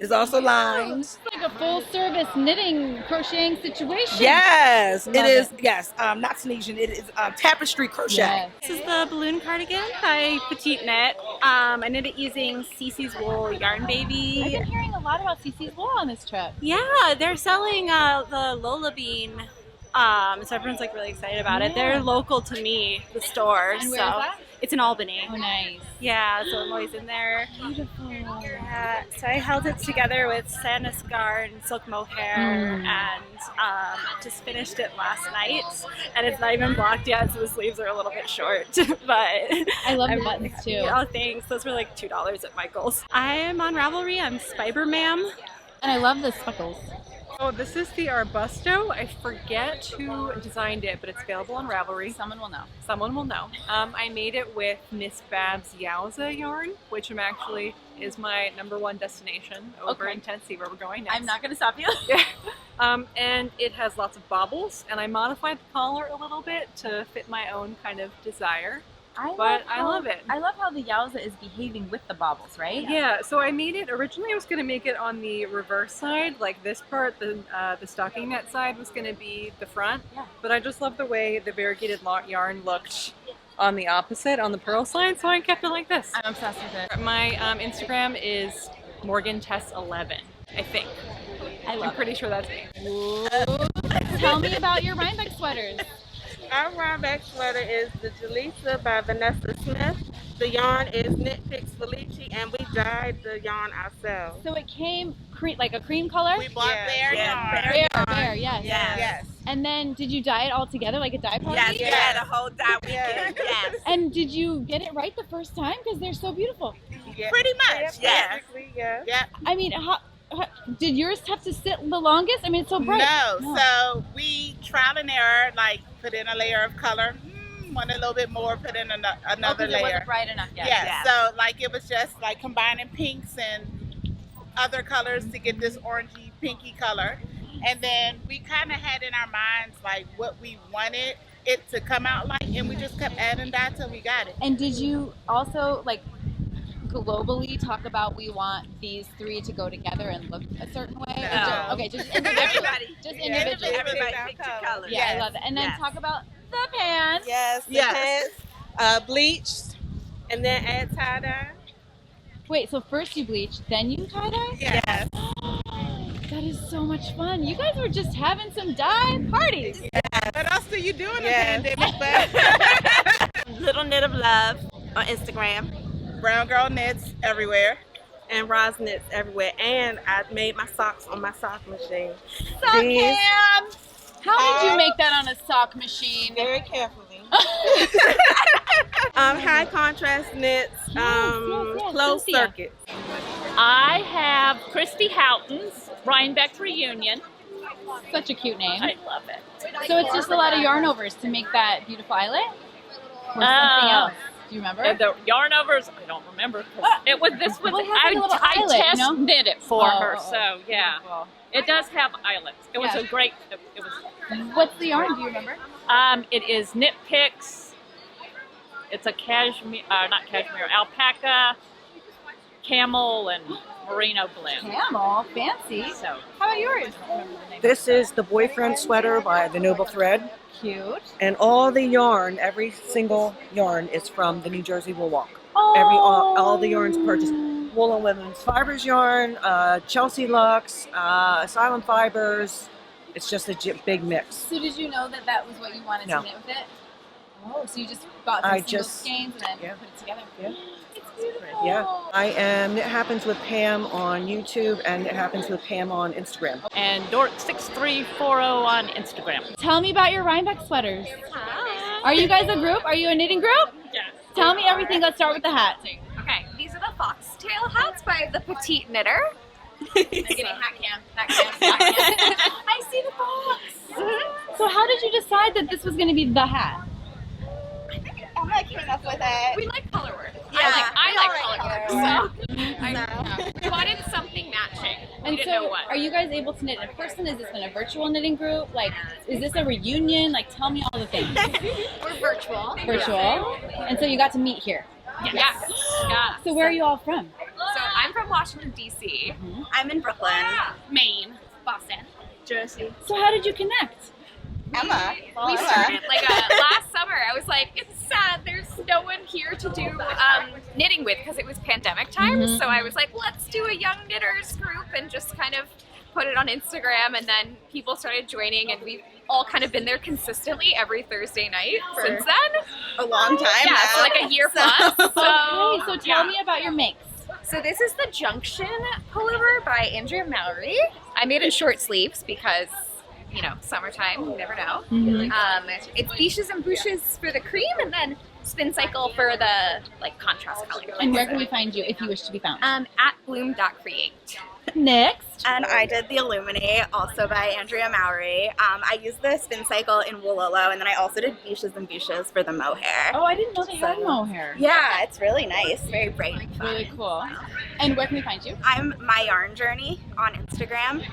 It's also lined. It's like a full service knitting, crocheting situation. Yes, Love it is. Yes, not Tunisian. It is tapestry crochet. Yes. This is the Balloon Cardigan by Petite Knit. I knit it using Cece's Wool Yarn Baby. I've been hearing a lot about Cece's Wool on this trip. Yeah, they're selling the Lola Bean. So everyone's like really excited about it. They're local to me, the store. And so where is that? It's in Albany. Oh, nice. Yeah, so I'm always in there. Beautiful. Yeah, so I held it together with Sanderson Sweater and silk mohair, and just finished it last night. And it's not even blocked yet, so the sleeves are a little bit short. But I love the buttons too. Oh, thanks. Those were like $2 at Michael's. I am on Ravelry. I'm Spiber Ma'am. And I love the speckles. Oh, this is the Arbusto. I forget who designed it, but it's available on Ravelry. Someone will know. Someone will know. I made it with Miss Babs Aosta yarn, which actually is my #1 destination over in Tennessee, where we're going next. I'm not going to stop you. And it has lots of bobbles, and I modified the collar a little bit to fit my own kind of desire. I love it. I love how the Yowza is behaving with the bobbles, right? Yeah, so I made it, originally I was going to make it on the reverse side, like this part, the stocking net side was going to be the front, but I just love the way the variegated yarn looked on the opposite, on the purl side, so I kept it like this. I'm obsessed with it. My Instagram is MorganTess11, I think. I'm pretty sure that's me. Tell me about your RHINEBECK sweaters. Our RHINEBECK sweater is the Jalisa by Vanessa Smith. The yarn is Knit Picks Felici, and we dyed the yarn ourselves. So it came like a cream color? We bought their yarn. Bare, yes. Yes. And then did you dye it all together like a dye party? Yes, we had a whole dye weekend. Yes. And did you get it right the first time? Because they're so beautiful. Yeah. Pretty much, yes. Yeah. I mean, did yours have to sit the longest? I mean, it's so bright. No, so we trial and error, like put in a layer of color, want a little bit more, put in another layer. It wasn't bright enough yet. Yeah, so like it was just like combining pinks and other colors to get this orangey pinky color. And then we kind of had in our minds like what we wanted it to come out like, and we just kept adding that till we got it. And did you also like globally talk about we want these three to go together and look a certain way? No. Just individually. Individually. Everybody picked your color. Yeah, I love it. And then talk about the pants. Yes, the pants, bleached, and then add tie-dye. Wait, so first you bleach, then you tie-dye? Yes. That is so much fun. You guys were just having some dye parties. What else do you do in the pandemic? But Little Knit of Love on Instagram. Brown Girl Knits everywhere. And Roz Knits everywhere. And I made my socks on my sock machine. Sock cam! How did you make that on a sock machine? Very carefully. High contrast knits, closed circuit. I have Christy Houghton's RHINEBECK Reunion. Such a cute name. I love it. So it's just a lot of yarn overs to make that beautiful eyelet? Or something else? Do you remember? The yarn overs, I don't remember. It was this was Well, it has like a little I eyelet, test you know? knit it for her, Oh. so yeah. It does have eyelets. It was Yeah. a great. It was. What's the yarn? Do you remember? It is Knit Picks. It's a cashmere, not cashmere, alpaca, camel, and merino blend. Camel, fancy. So, how about yours? This is the Boyfriend Sweater by the Noble Thread. Cute. And all the yarn, every single yarn is from the New Jersey Wool Walk. all the yarns purchased. Wool and Women's Fibers yarn, Chelsea Lux, Asylum Fibers. It's just a big mix. So did you know that that was what you wanted No. to knit with it? Oh, so you just bought some single skeins and then put it together? Yeah. It's beautiful. Yeah, I am Knit Happens with Pam on YouTube and Knit Happens with Pam on Instagram. And Dork6340 on Instagram. Tell me about your RHINEBECK sweaters. Are you guys a group? Are you a knitting group? Yes. Tell me everything. Let's start with the hat. Okay, these are the foxtail hats by the Petite Knitter. Hat cam. I see the box. So how did you decide that this was going to be the hat? Emma came up with it. We like color work. Yeah, I like color work. So I wanted something matching. And We so, didn't know what. are you guys able to knit in person? Is this been a virtual knitting group? Like, is this a reunion? Like, tell me all the things. We're virtual. Virtual. And so you got to meet here. Yes. Yeah. So where are you all from? So I'm from Washington, D.C. I'm in Brooklyn. Maine. Boston. Jersey. So how did you connect? Emma. We started like last summer. I was like, it's sad there's no one here to do knitting with because it was pandemic time. So I was like, let's do a young knitters group and just kind of put it on Instagram, and then people started joining, and we've all kind of been there consistently every Thursday night since then. A long time Yeah, now. so like a year plus. Okay, so tell me about your makes. So this is the Junction pullover by Andrea and Mallory. I made it short sleeves because, you know, summertime, you never know. It's beaches and bushes for the cream, and then spin cycle for the like contrast color. And where can we find you if you wish to be found? At bloom.create. Next. And I did the Illuminate, also by Andrea Mallory. I used the spin cycle in Woololo, and then I also did beaches and bushes for the mohair. Oh, I didn't know they had mohair. Yeah, it's really nice, very bright and fun. Really cool. And where can we find you? I'm My Yarn Journey on Instagram.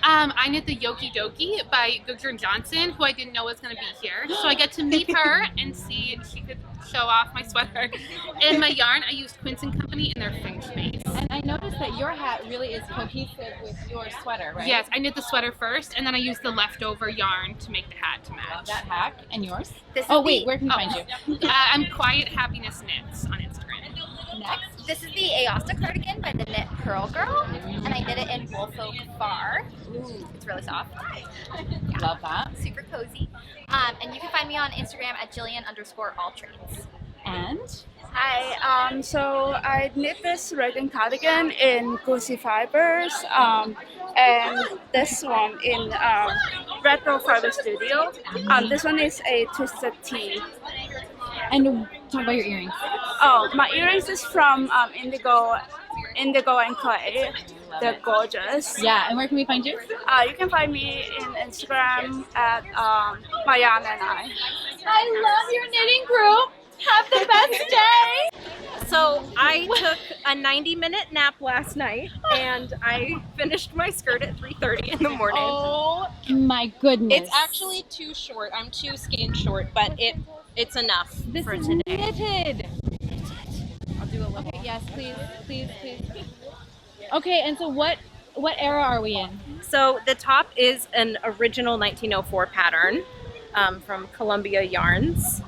I knit the Yoki Doki by Gugger Johnson, who I didn't know was going to be here. So I got to meet her and see if she could show off my sweater. And my yarn, I used Quince & Company in their French base. And I noticed that your hat really is cohesive with your sweater, right? Yes, I knit the sweater first, and then I used the leftover yarn to make the hat to match. Love that hack. And yours? This Oh, is wait, the- where can we find you? I'm Quiet Happiness Knits on Instagram. Next, this is the Aosta cardigan by the Knit Pearl Girl, and I did it in Woolfolk Far. It's really soft. Love that. Super cozy. And you can find me on Instagram at Jillian_alltrades. And? Hi, so I knit this Regan cardigan in Goosey Fibers, and this one in Retro Fiber Studio. This one is a twisted tee. And talk about your earrings. Oh, my earrings is from Indigo and Clay. They're gorgeous. Yeah, and where can we find you? You can find me in Instagram at My Yarn and I. I love your knitting group. Have the best day. So I took a 90-minute nap last night, and I finished my skirt at 3:30 in the morning. Oh my goodness. It's actually too short. I'm 2 skeins short, but it's enough This for is today. knitted. I'll do a little. Okay, yes, please. Okay, and so what era are we in? So the top is an original 1904 pattern from Columbia Yarns,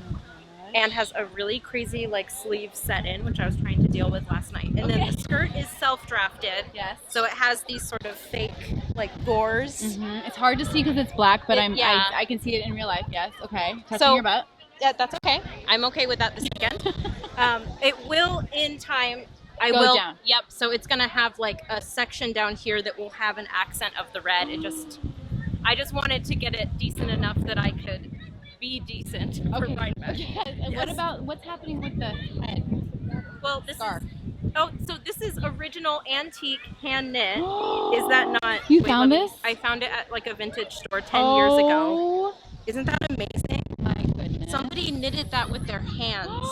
and has a really crazy like sleeve set in, which I was trying to deal with last night. And then the skirt is self-drafted. Yes. So it has these sort of fake like gores. It's hard to see because it's black, but Yeah. I can see it in real life. Yes. Okay. Touching So- your butt. Yeah, that's okay. I'm okay with that this weekend. It will in time. I Go will. down. Yep. So it's gonna have like a section down here that will have an accent of the red. I just wanted to get it decent enough that I could be decent for RHINEBECK. Yes. And what about what's happening with the head? Well, this is. Oh, so this is original antique hand knit. Is that not? You found let me- this? I found it at like a vintage store 10 years ago. Oh. Isn't that amazing? My goodness. Somebody knitted that with their hands.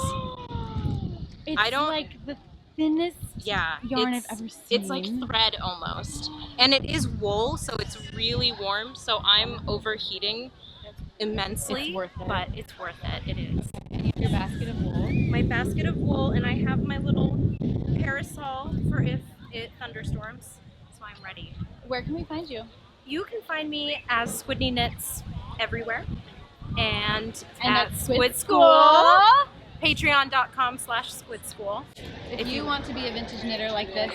It's I don't like the thinnest yarn I've ever seen. It's like thread almost. And it is wool, so it's really warm. So I'm overheating immensely. It's worth it. But it's worth it. It is. And you have your basket of wool. My basket of wool, and I have my little parasol for if it thunderstorms. So I'm ready. Where can we find you? You can find me as Squidney Knits everywhere. And at that's Squid Squid School. Patreon.com/squidschool. If you want to be a vintage knitter like this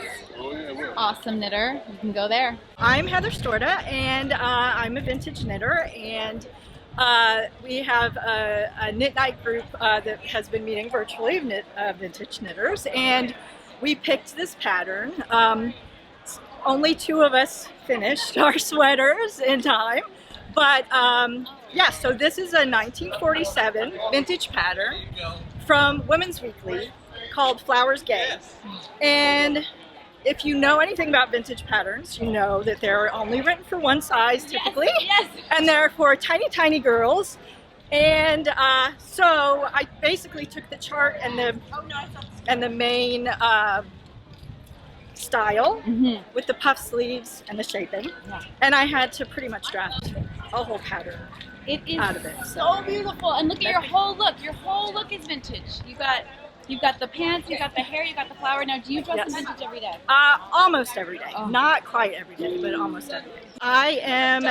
awesome knitter, you can go there. I'm Heather Storta, and I'm a vintage knitter, and we have a knit night group that has been meeting virtually of vintage knitters, and we picked this pattern. Only 2 of us finished our sweaters in time, but yeah, so this is a 1947 vintage pattern from Women's Weekly called Flowers Gay. And if you know anything about vintage patterns, you know that they're only written for one size typically, and they're for tiny, tiny girls. And so I basically took the chart and the main style with the puff sleeves and the shaping, and I had to pretty much draft a whole pattern out of it. So beautiful, and look at your whole look. Your whole look is vintage. You've got the pants, you've got the hair, you've got the flower. Now, do you dress in vintage every day? Almost every day. Not quite every day, but almost every day. I am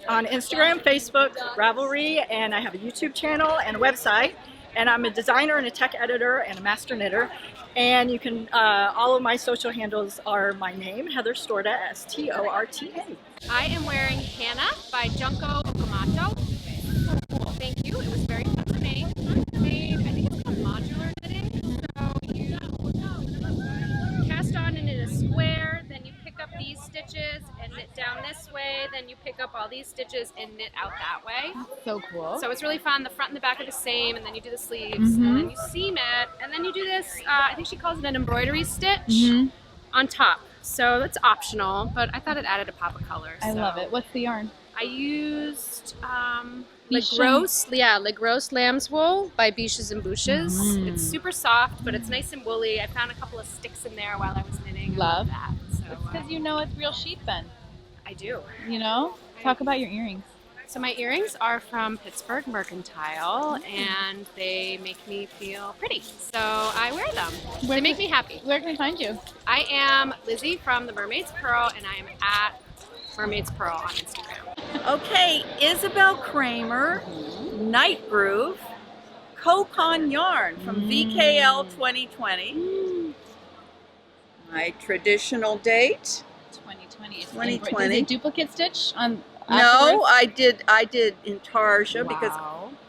on Instagram, Facebook, Ravelry, and I have a YouTube channel and a website. And I'm a designer and a tech editor and a master knitter. And you can, all of my social handles are my name, Heather Storta, S-T-O-R-T-A. I am wearing Hannah by Junko Okamoto. Thank you. It was very fun to make. I think it's called modular knitting. So you cast on in a square, then you pick up these stitches and knit down this way, then you pick up all these stitches and knit out that way. So cool. So it's really fun. The front and the back are the same, and then you do the sleeves, and then you seam it, and then you do this, I think she calls it an embroidery stitch on top. So that's optional, but I thought it added a pop of color. I love it. What's the yarn? I used Legros Lamb's Wool by Biches and Bouches. It's super soft, but it's nice and woolly. I found a couple of sticks in there while I was knitting. Love that. So, it's because you know it's real sheep then. I do. You know? Talk about your earrings. So my earrings are from Pittsburgh Mercantile, and they make me feel pretty. So I wear them. They make me happy. Where can we find you? I am Lizzie from the Mermaid's Pearl, and I am at Mermaid's Pearl on Instagram. Okay, Isabel Kramer, Night Groove, Cocon Yarn from VKL 2020. My traditional date. 2020. 2020. Is it duplicate stitch on? No, I did Intarsia because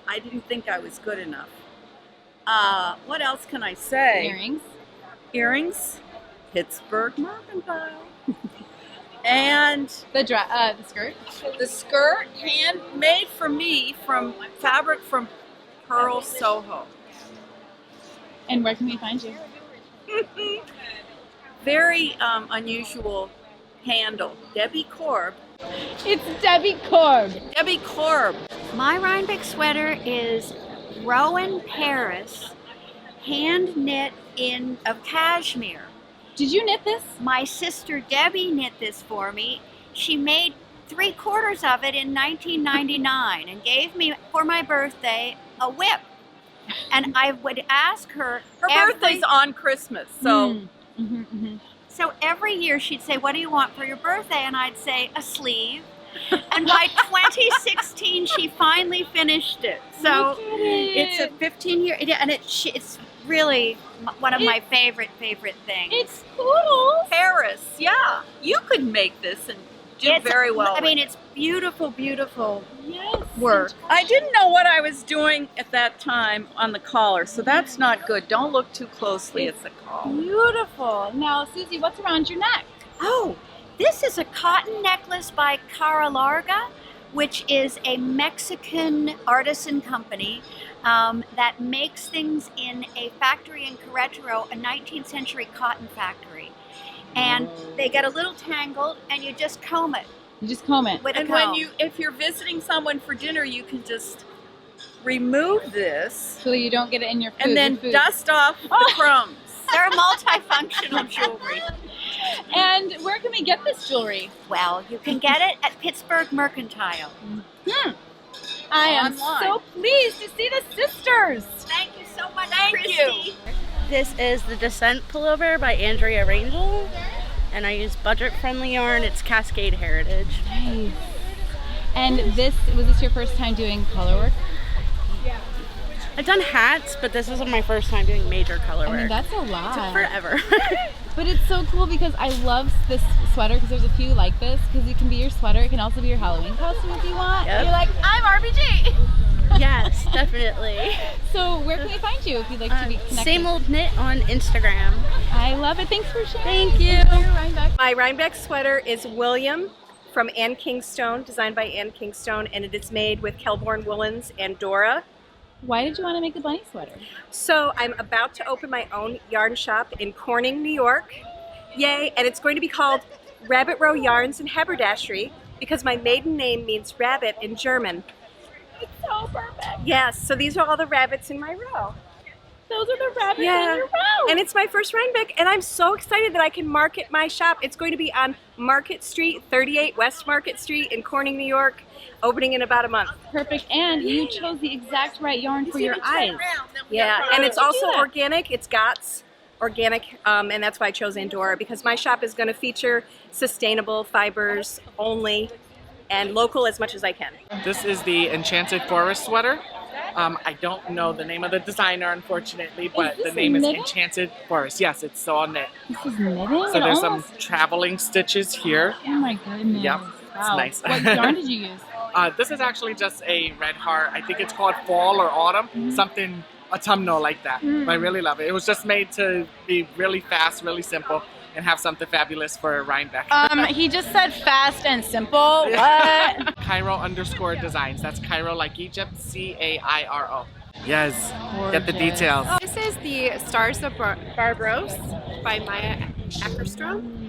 I didn't think I was good enough. What else can I say? Earrings. Earrings. Pittsburgh Mercantile. And the skirt. The skirt handmade for me from fabric from Pearl Soho. And where can we find you? Very unusual handle. Debbie Korb. It's Debbie Korb. Debbie Korb. My RHINEBECK sweater is Rowan Paris, hand knit of cashmere. Did you knit this? My sister Debbie knit this for me. She made 3/4 of it in 1999 and gave me for my birthday a whip. And I would ask her. Her birthday's on Christmas, so. So every year she'd say, "What do you want for your birthday?" And I'd say, "A sleeve." And by 2016, she finally finished it. So it's a 15-year, and it's really one of my favorite things. It's cool. Paris, yeah. You could make this and do very well. I mean, it's beautiful, beautiful work. I didn't know what I was doing at that time on the collar, so that's not good. Don't look too closely at the collar. Beautiful. Now, Susie, what's around your neck? Oh, this is a cotton necklace by Cara Larga, which is a Mexican artisan company that makes things in a factory in Querétaro, a 19th century cotton factory. And they get a little tangled, and you just comb it. You just comb it. And if you're visiting someone for dinner, you can just remove this. So you don't get it in your food. And then dust off the crumbs. They're multifunctional jewelry. And where can we get this jewelry? Well, you can get it at Pittsburgh Mercantile. I am so pleased to see the sisters. Thank you so much, Thank Christy. you. This is the Descent Pullover by Andrea, and I use budget-friendly yarn. It's Cascade Heritage. Nice. And was this your first time doing color work? I've done hats, but this is my first time doing major color work. I mean, that's a lot. Took forever. But it's so cool because I love this sweater because there's a few like this because it can be your sweater. It can also be your Halloween costume if you want. Yep. You're like, I'm RBG. Yes, definitely. So where can we find you if you'd like to be connected? Same Old Knit on Instagram. I love it. Thanks for sharing. Thank you. RHINEBECK. My RHINEBECK sweater is William from Ann Kingstone, designed by Ann Kingstone, and it is made with Kelborn Woolens and Dora. Why did you want to make the bunny sweater? So I'm about to open my own yarn shop in Corning, New York. Yay! And it's going to be called Rabbit Row Yarns and Haberdashery because my maiden name means rabbit in German. It's so perfect. Yes, so these are all the rabbits in my row. Those are the rabbits in your row. And it's my first RHINEBECK, and I'm so excited that I can market my shop. It's going to be on Market Street, 38 West Market Street in Corning, New York, opening in about a month. Perfect, and you chose the exact right yarn for your eyes. Yeah, and it's also organic. It's GOTS organic, and that's why I chose Andorra, because my shop is going to feature sustainable fibers only and local as much as I can. This is the Enchanted Forest sweater. I don't know the name of the designer, unfortunately, but the name is Enchanted Forest. Yes, it's all knit. This is knitting? So there's some traveling stitches here. Oh my goodness. Yep, Wow. it's nice. What yarn did you use? This is actually just a red heart. I think it's called Fall or Autumn, something autumnal like that. But I really love it. It was just made to be really fast, really simple, and have something fabulous for RHINEBECK. He just said fast and simple. What? Cairo_designs. That's Cairo like Egypt, C-A-I-R-O. Yes, get the details. This is the Stars of Barbaros by Maya Ackerstrom.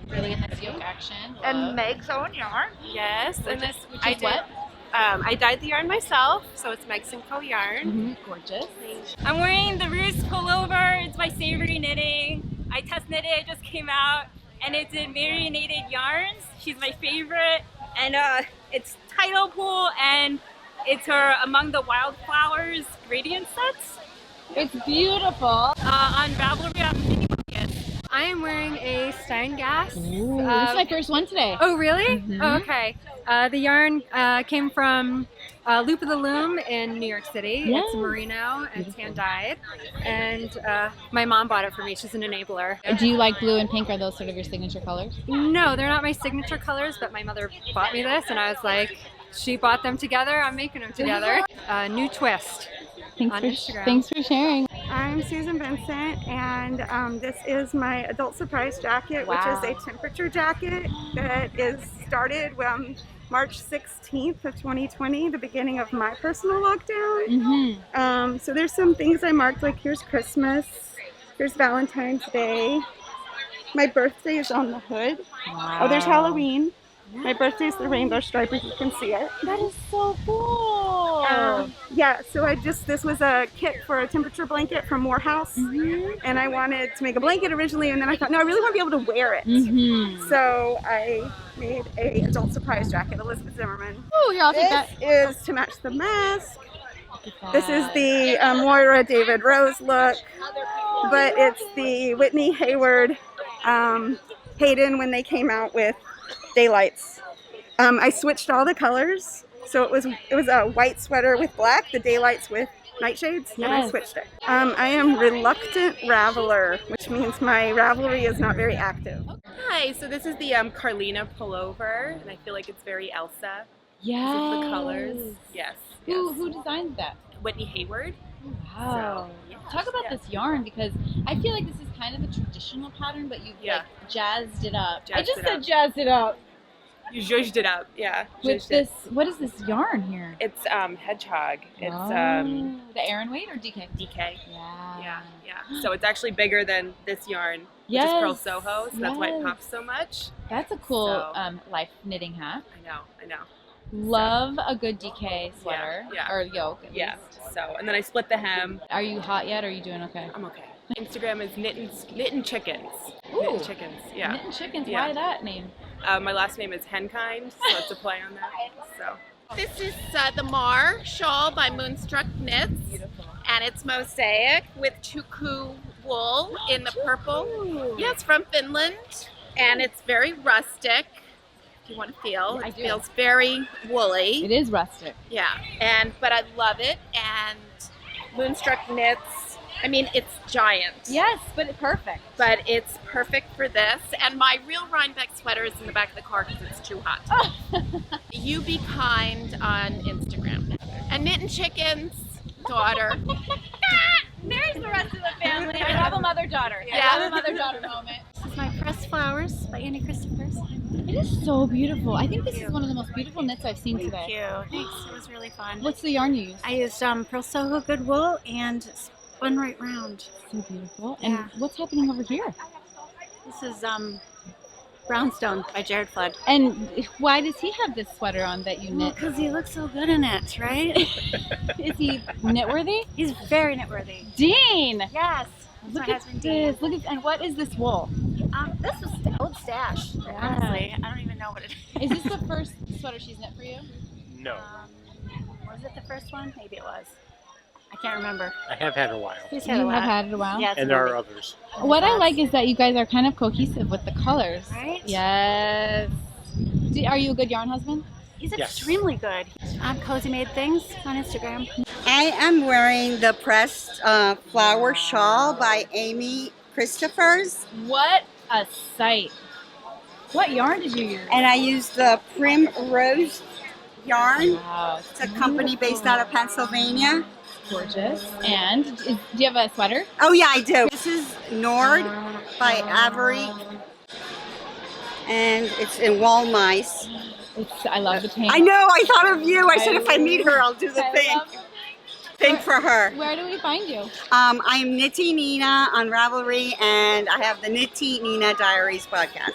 Really nice yoke action. And Meg's own yarn. Yes, and this I did. what? I dyed the yarn myself, so it's Meg's & Co yarn. Gorgeous. I'm wearing the Ruse pullover. It's by Savory Knitting. I test knitted, it just came out, and it's in marinated yarns. She's my favorite, and it's tidal pool, and it's her Among the Wildflowers gradient sets. It's beautiful. On Ravelry, on Mini Buckets. I am wearing a Steingass. Ooh, this is my first one today. Oh, really? Oh, okay. The yarn came from Loop of the Loom in New York City. Yes. It's merino and it's hand dyed. And my mom bought it for me. She's an enabler. Do you like blue and pink? Are those sort of your signature colors? No, they're not my signature colors, but my mother bought me this and I was like, she bought them together, I'm making them together. New twist. Thanks on for Instagram. Thanks for sharing. I'm Susan Vincent, and this is my adult surprise jacket, which is a temperature jacket that is started March 16th of 2020, the beginning of my personal lockdown. So there's some things I marked, like here's Christmas, here's Valentine's Day, my birthday is on the hood. Oh, there's Halloween. My birthday is the rainbow stripe, if you can see it. That is so cool. Yeah, so this was a kit for a temperature blanket from Morehouse, and I wanted to make a blanket originally, and then I thought, no, I really want to be able to wear it. So I made a adult surprise jacket, Elizabeth Zimmerman. Oh, here, I'll take that. This is to match the mask. This is the Moira David Rose look, but it's the Whitney Hayward Hayden when they came out with Daylights. I switched all the colors, so it was a white sweater with black, the Daylights with nightshades, and I switched it. I am reluctant raveler, which means my Ravelry is not very active. Hi, so this is the Carlina Pullover, and I feel like it's very Elsa. Yes. Because of the colors. Yes. Who designed that? Whitney Hayward. Wow. So, yeah. Talk about this yarn, because I feel like this is kind of a traditional pattern, but you've like jazzed it up. I just said jazzed it up. You zhuzhed it up, yeah. With this, what is this yarn here? It's hedgehog. It's the Aran weight or DK? DK. Yeah. Yeah. So it's actually bigger than this yarn, which is Pearl Soho, so that's why it pops so much. That's a cool life knitting hat. I know. Love a good DK sweater or yoke. At least. So, and then I split the hem. Are you hot yet? Or are you doing okay? I'm okay. Instagram is knittin' chickens. Ooh, knittin' chickens. Yeah. Knittin' chickens. Yeah. Why that name? My last name is Henkind, so it's a play on that. So. This is the Mar Shawl by Moonstruck Knits. Beautiful. And it's mosaic with tuku wool in the purple. Yes, from Finland. And it's very rustic. If you want to feel, it feels very woolly. It is rustic. Yeah, but I love it, and Moonstruck Knits. I mean, it's giant. Yes, but it's perfect. But it's perfect for this. And my real RHINEBECK sweater is in the back of the car because it's too hot. You Be Kind on Instagram. And Knitting Chickens, daughter. There's the rest of the family. I have a mother-daughter. Yeah. I have a mother-daughter moment. This is my Pressed Flowers by Annie Christopher's. It is so beautiful. I think this is one of the most beautiful knits I've seen today. Thank you. Thanks. It was really fun. What's the yarn you use? I used Pearl Soho Good Wool and spun right round. So beautiful. And what's happening over here? This is Brownstone by Jared Flood. And why does he have this sweater on that you knit? Because he looks so good in it, right? Is he knitworthy? He's very knitworthy. Dean! Yes. Look at this. Look at, and what is this wool? This was the old stash. Honestly, I don't even know what it is. Is this the first sweater she's knit for you? No. Was it the first one? Maybe it was. I can't remember. I have had a while. He's had a while. Have had it a while? Yeah, and there are others. What I like is that you guys are kind of cohesive with the colors. Right? Yes. Are you a good yarn husband? He's extremely good. Cozy Made Things on Instagram. I am wearing the Pressed Flower Shawl by Amy Christopher's. What a sight. What yarn did you use? And I used the Primrose yarn. Wow. It's a company based out of Pennsylvania. Gorgeous. And do you have a sweater? Oh yeah, I do. This is Nord by Avery. And it's in Wall Mice. I love the pink. I know, I thought of you. I said if I meet her, I'll do the pink. Pink for her. Where do we find you? I'm Knitty Nina on Ravelry, and I have the Knitty Nina Diaries podcast.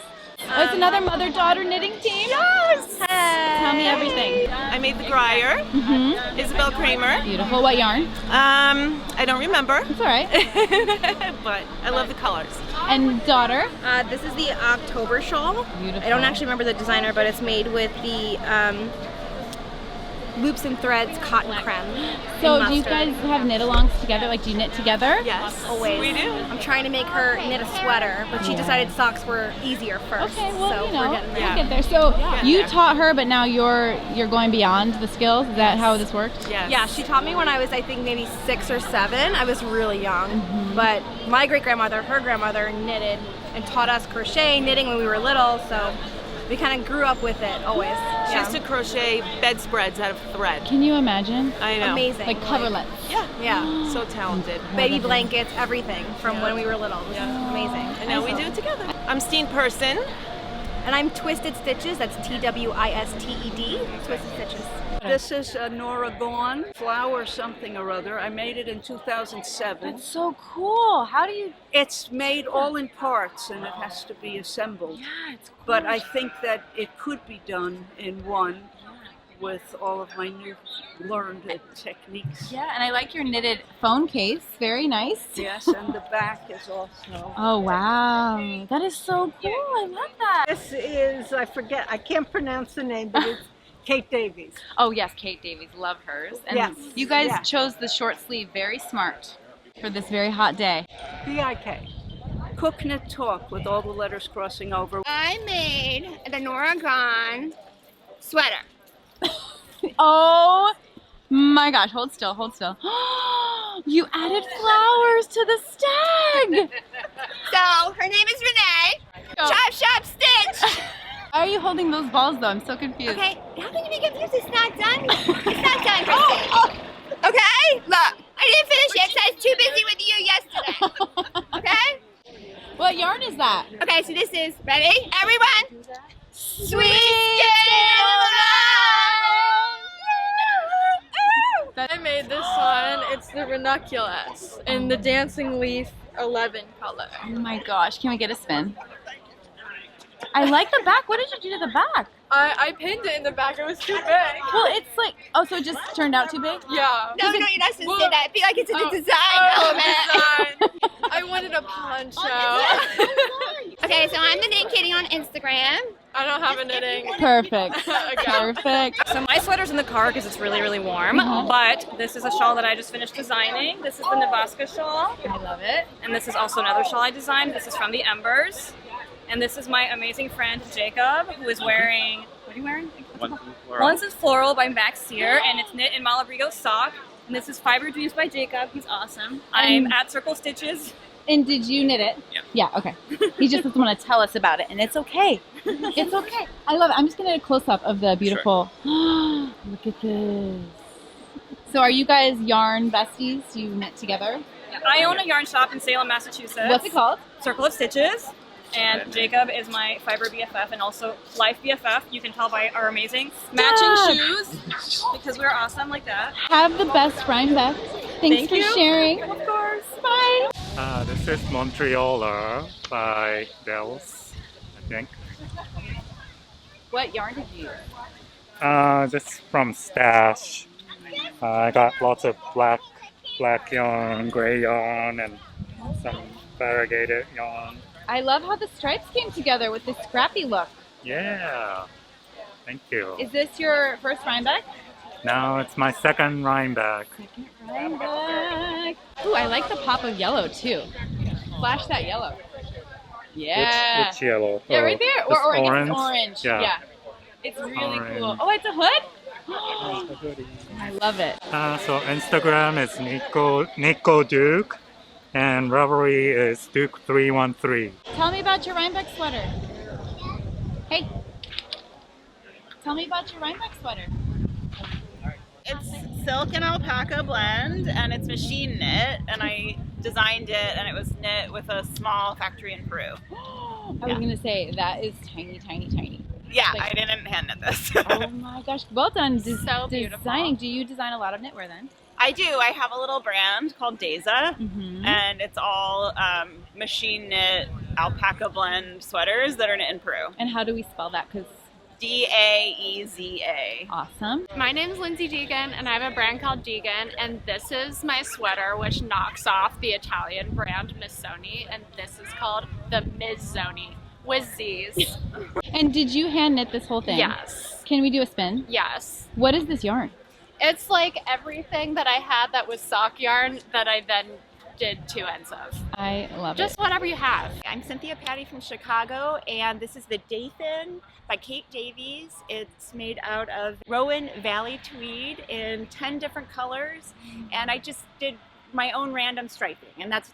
Oh, it's another mother-daughter knitting team? Yes! Tell me everything. I made the Gryer, Isabel Kramer. Beautiful. What yarn? I don't remember. It's all right. But I love the colors. And daughter? This is the October shawl. Beautiful. I don't actually remember the designer, but it's made with the Loops and Threads cotton creme. So do you guys have knit-alongs together? Like, do you knit together? Yes, always. We do. I'm trying to make her knit a sweater, but she decided socks were easier first. Okay, well, so you know, we're getting there. we'll get there. So you taught her, but now you're going beyond the skills? Is that how this worked? Yes. Yeah, she taught me when I was, I think, maybe 6 or 7. I was really young. But my great-grandmother, her grandmother, knitted and taught us crochet, knitting when we were little, so we kind of grew up with it always. She used to crochet bedspreads out of thread. Can you imagine? I know. Amazing. Like coverlets. Yeah. So talented. Baby blankets, everything from when we were little. It was amazing. And now we do it together. I'm Steen Person. And I'm Twisted Stitches. That's Twisted. Twisted Stitches. This is Nora Gone, Flower something or other. I made it in 2007. That's so cool. How do you... It's made all in parts and it has to be assembled. Yeah, it's cool. But I think that it could be done in one with all of my new learned techniques. Yeah, and I like your knitted phone case. Very nice. Yes, and the back is also. Oh, wow. That is so cool. I love that. This is, I can't pronounce the name, but it's Kate Davies. Oh, yes, Kate Davies. Love hers. And yes. you guys Yeah. chose the short sleeve very smart for this very hot day. BIK. Cook, Knit, Talk with all the letters crossing over. I made the Nora Gone sweater. Oh my gosh, hold still, hold still. You added flowers to the stag. So her name is Renee. Go. Chop, shop, stitch. Why are you holding those balls though? I'm so confused. Okay, how can you be confused? It's not done. It's not done, Christy. Okay, look, I didn't finish it because I was too busy with you yesterday. Okay? What yarn is that? Okay, so this is, ready, everyone? Sweet Skin. That I made this one. It's the ranunculus in the Dancing Leaf 11 color. Oh my gosh, can we get a spin? I like the back. What did you do to the back? I pinned it in the back. It was too big. Well, it's like, oh, so it just turned out too big? Yeah. No, you're not supposed to say that. I feel like it's in the design element. Design. I wanted a poncho. Okay, so I'm the Knitting Kitty on Instagram. I don't have a knitting. Perfect. Perfect. So my sweater's in the car because it's really, really warm, but this is a shawl that I just finished designing. This is the Nebraska shawl. I love it. And this is also another shawl I designed. This is from the Embers. And this is my amazing friend, Jacob, who is wearing, what are you wearing? Once is Floral by Max Sear, and it's knit in Malabrigo sock. And this is Fiber Dreams by Jacob. He's awesome. I'm at Circle Stitches. And did you knit it? Yeah. Yeah, okay. He just doesn't want to tell us about it, and it's okay. It's okay. I love it. I'm just going to get a close-up of the beautiful... Look at this. So are you guys yarn besties? You knit together? I own a yarn shop in Salem, Massachusetts. What's it called? Circle of Stitches. And Jacob is my fiber BFF and also life BFF. You can tell by our amazing matching shoes because we're awesome like that. Have the best, RHINEBECK. Thanks for sharing. Of course. Bye. This is Montrealer by Davies, I think. What yarn did you use? Just from Stash. I got lots of black yarn, gray yarn, and some variegated yarn. I love how the stripes came together with this scrappy look. Yeah, thank you. Is this your first RHINEBECK? No, it's my second RHINEBECK. RHINEBECK. Ooh, I like the pop of yellow too. Flash that yellow. Yeah. Which yellow? Yeah, right there. Or I guess orange? it's orange. Yeah. It's really Orange. cool. Oh, it's a hood? I love it. So Instagram is Nico Duke, and Ravelry is Duke313. Tell me about your RHINEBECK sweater. Hey. Tell me about your RHINEBECK sweater. It's silk and alpaca blend, and it's machine knit, and I designed it, and it was knit with a small factory in Peru. I was gonna say that is tiny, tiny, tiny. Yeah, Like- I didn't hand knit this. Oh my gosh, well done. So beautiful. Designing. Do you design a lot of knitwear then? I do. I have a little brand called Daza, and it's all machine knit alpaca blend sweaters that are knit in Peru. And how do we spell that? Because Daeza. Awesome. My name's Lindsay Deegan, and I have a brand called Deegan, and this is my sweater, which knocks off the Italian brand Missoni, and this is called the Mizzoni with Z's. And did you hand knit this whole thing? Yes. Can we do a spin? Yes. What is this yarn? It's like everything that I had that was sock yarn that I then did 2 ends of. I love it. Just whatever you have. I'm Cynthia Patty from Chicago, and this is the Dathan by Kate Davies. It's made out of Rowan Valley tweed in 10 different colors, and I just did my own random striping, and that's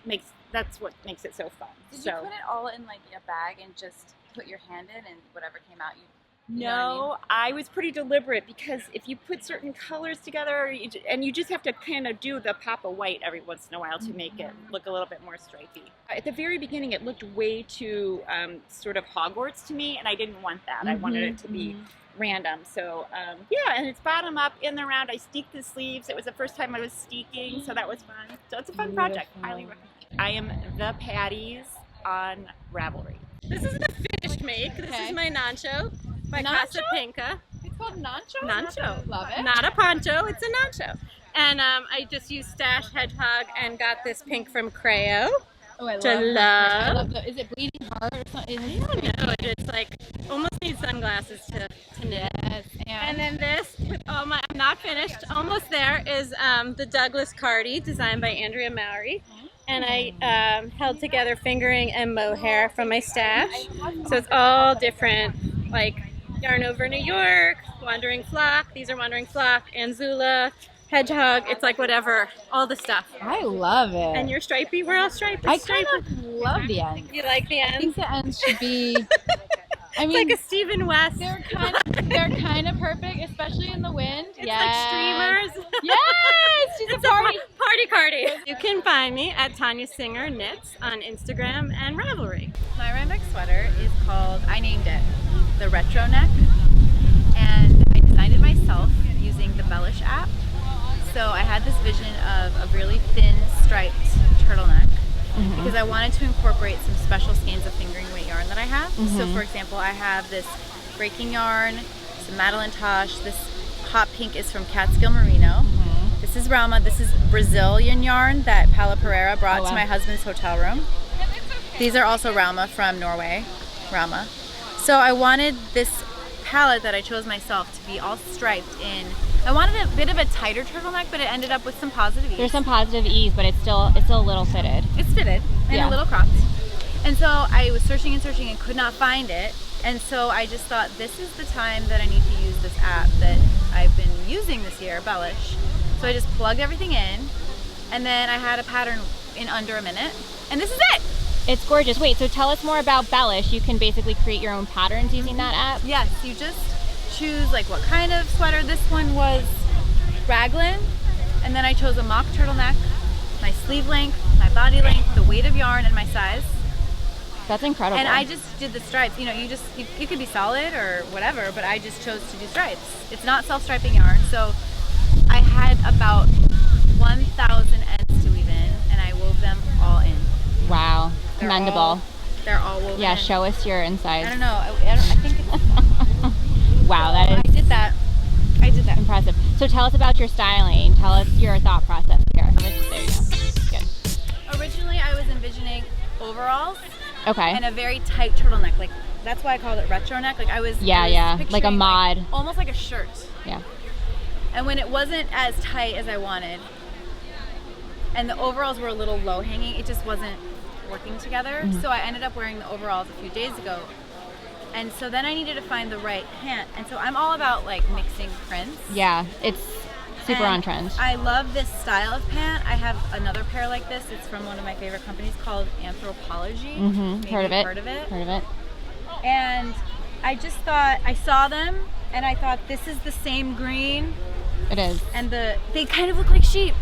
what makes it so fun. Did you put it all in like a bag and just put your hand in and whatever came out you know what I mean? No, I was pretty deliberate because if you put certain colors together, and you just have to kind of do the pop of white every once in a while to make it look a little bit more stripey. At the very beginning, it looked way too sort of Hogwarts to me, and I didn't want that. I wanted it to be random. So yeah, and it's bottom up in the round. I steeked the sleeves. It was the first time I was steeking, so that was fun. So it's a fun project. Highly recommend. I am the Patties on Ravelry. This is the finished make. This is my Nacho by Casa Pinka. It's called Nacho? Nacho. Love it. Not a poncho, it's a nacho. And I just used Stash Hedgehog and got this pink from Creo. Oh, I love to her. love. I love the, is it bleeding heart or something? I don't know. It's like almost need sunglasses to knit. Yes, and then this with all my, I'm not finished. Almost there is the Douglas Cardi designed by Andrea Mallory. And I held together fingering and mohair from my stash. So it's all different, like Yarn Over New York, Wandering Flock. These are Wandering Flock, Anzula, Hedgehog. It's like whatever, all the stuff. I love it. And you're stripey. We're all striped. I kind of love the ends. You like the ends? I think the ends should be. I mean, it's like a Stephen West. They're kind of perfect, especially in the wind. It's like streamers. Yes, she's a party Cardi. You can find me at Tanya Singer Knits on Instagram and Ravelry. My RHINEBECK sweater is called, I named it, the Retro Neck, and I designed it myself using the Bellish app. So I had this vision of a really thin striped turtleneck because I wanted to incorporate some special skeins of fingering weight yarn that I have. So for example, I have this breaking yarn, some Madeline Tosh, this hot pink is from Catskill Merino. This is Ralma. This is Brazilian yarn that Paula Pereira brought to my husband's hotel room. These are also Ralma from Norway, Ralma. So I wanted this palette that I chose myself to be all striped in. I wanted a bit of a tighter turtleneck, but it ended up with some positive ease. There's some positive ease, but it's still a little fitted. It's fitted and a little cropped. And so I was searching and could not find it. And so I just thought this is the time that I need to use this app that I've been using this year, Bellish, So I just plugged everything in, and then I had a pattern in under a minute, and this is it. It's gorgeous. Wait, so tell us more about Bellish. You can basically create your own patterns using that app? Yes, you just choose like what kind of sweater. This one was raglan, and then I chose a mock turtleneck, my sleeve length, my body length, the weight of yarn, and my size. That's incredible. And I just did the stripes. You know, you could be solid or whatever, but I just chose to do stripes. It's not self-striping yarn, so I had about 1,000 ends to weave in, and I wove them all in. Wow, commendable. They're all woven Yeah, in. show us your insides. I don't know. I think it's... Wow, that is... I did that. Impressive. So tell us about your styling. Tell us your thought process here. There you go. Good. Originally, I was envisioning overalls. Okay. And a very tight turtleneck. Like, that's why I called it retro neck. Like, I was like a mod. Like, almost like a shirt. Yeah. And when it wasn't as tight as I wanted, and the overalls were a little low hanging, it just wasn't working together. Mhm. So I ended up wearing the overalls a few days ago. And so then I needed to find the right pant. And so I'm all about like mixing prints. Yeah, it's super on trend. I love this style of pant. I have another pair like this. It's from one of my favorite companies called Anthropologie. Mm-hmm. Maybe Heard of you've it. Heard of it. Heard of it. And I just thought, I saw them and I thought this is the same green. It is. And they kind of look like sheep.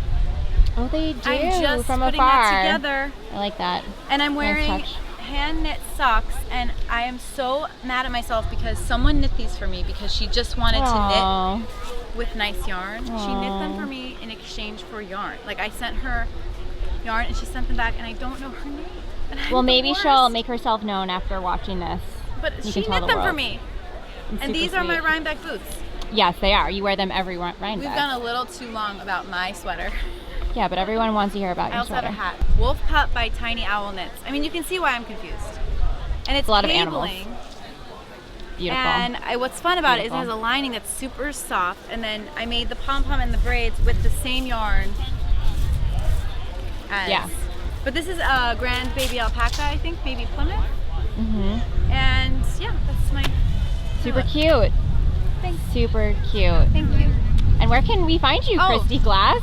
Oh, they do. I'm just from putting afar. that together. I like that. And I'm wearing Nice touch. hand knit socks, and I am so mad at myself because someone knit these for me because she just wanted Aww. to knit with nice yarn. She knit them Aww. for me in exchange for yarn. Like I sent her yarn and she sent them back, and I don't know her name. And I'm Well, the maybe worst. she'll make herself known after watching this. But You she can tell knit the them for world. me. It's And super these are my sweet. RHINEBECK boots. Yes, they are. You wear them every Rhinebeck. We've gone a little too long about my sweater. Yeah, but everyone wants to hear about I your also have sweater. a hat. Wolf Pup by Tiny Owl Knits. I mean, you can see why I'm confused. And it's a lot of animals. cabling. Beautiful. And what's fun about it is it has a lining that's super soft, and then I made the pom-pom and the braids with the same yarn as. Yeah. But this is a Grand Baby Alpaca, I think, maybe Plymouth. Mm-hmm. And yeah, that's my Super look. cute. Thanks. Super cute. Thank you. And where can we find you, Oh. Christy Glass?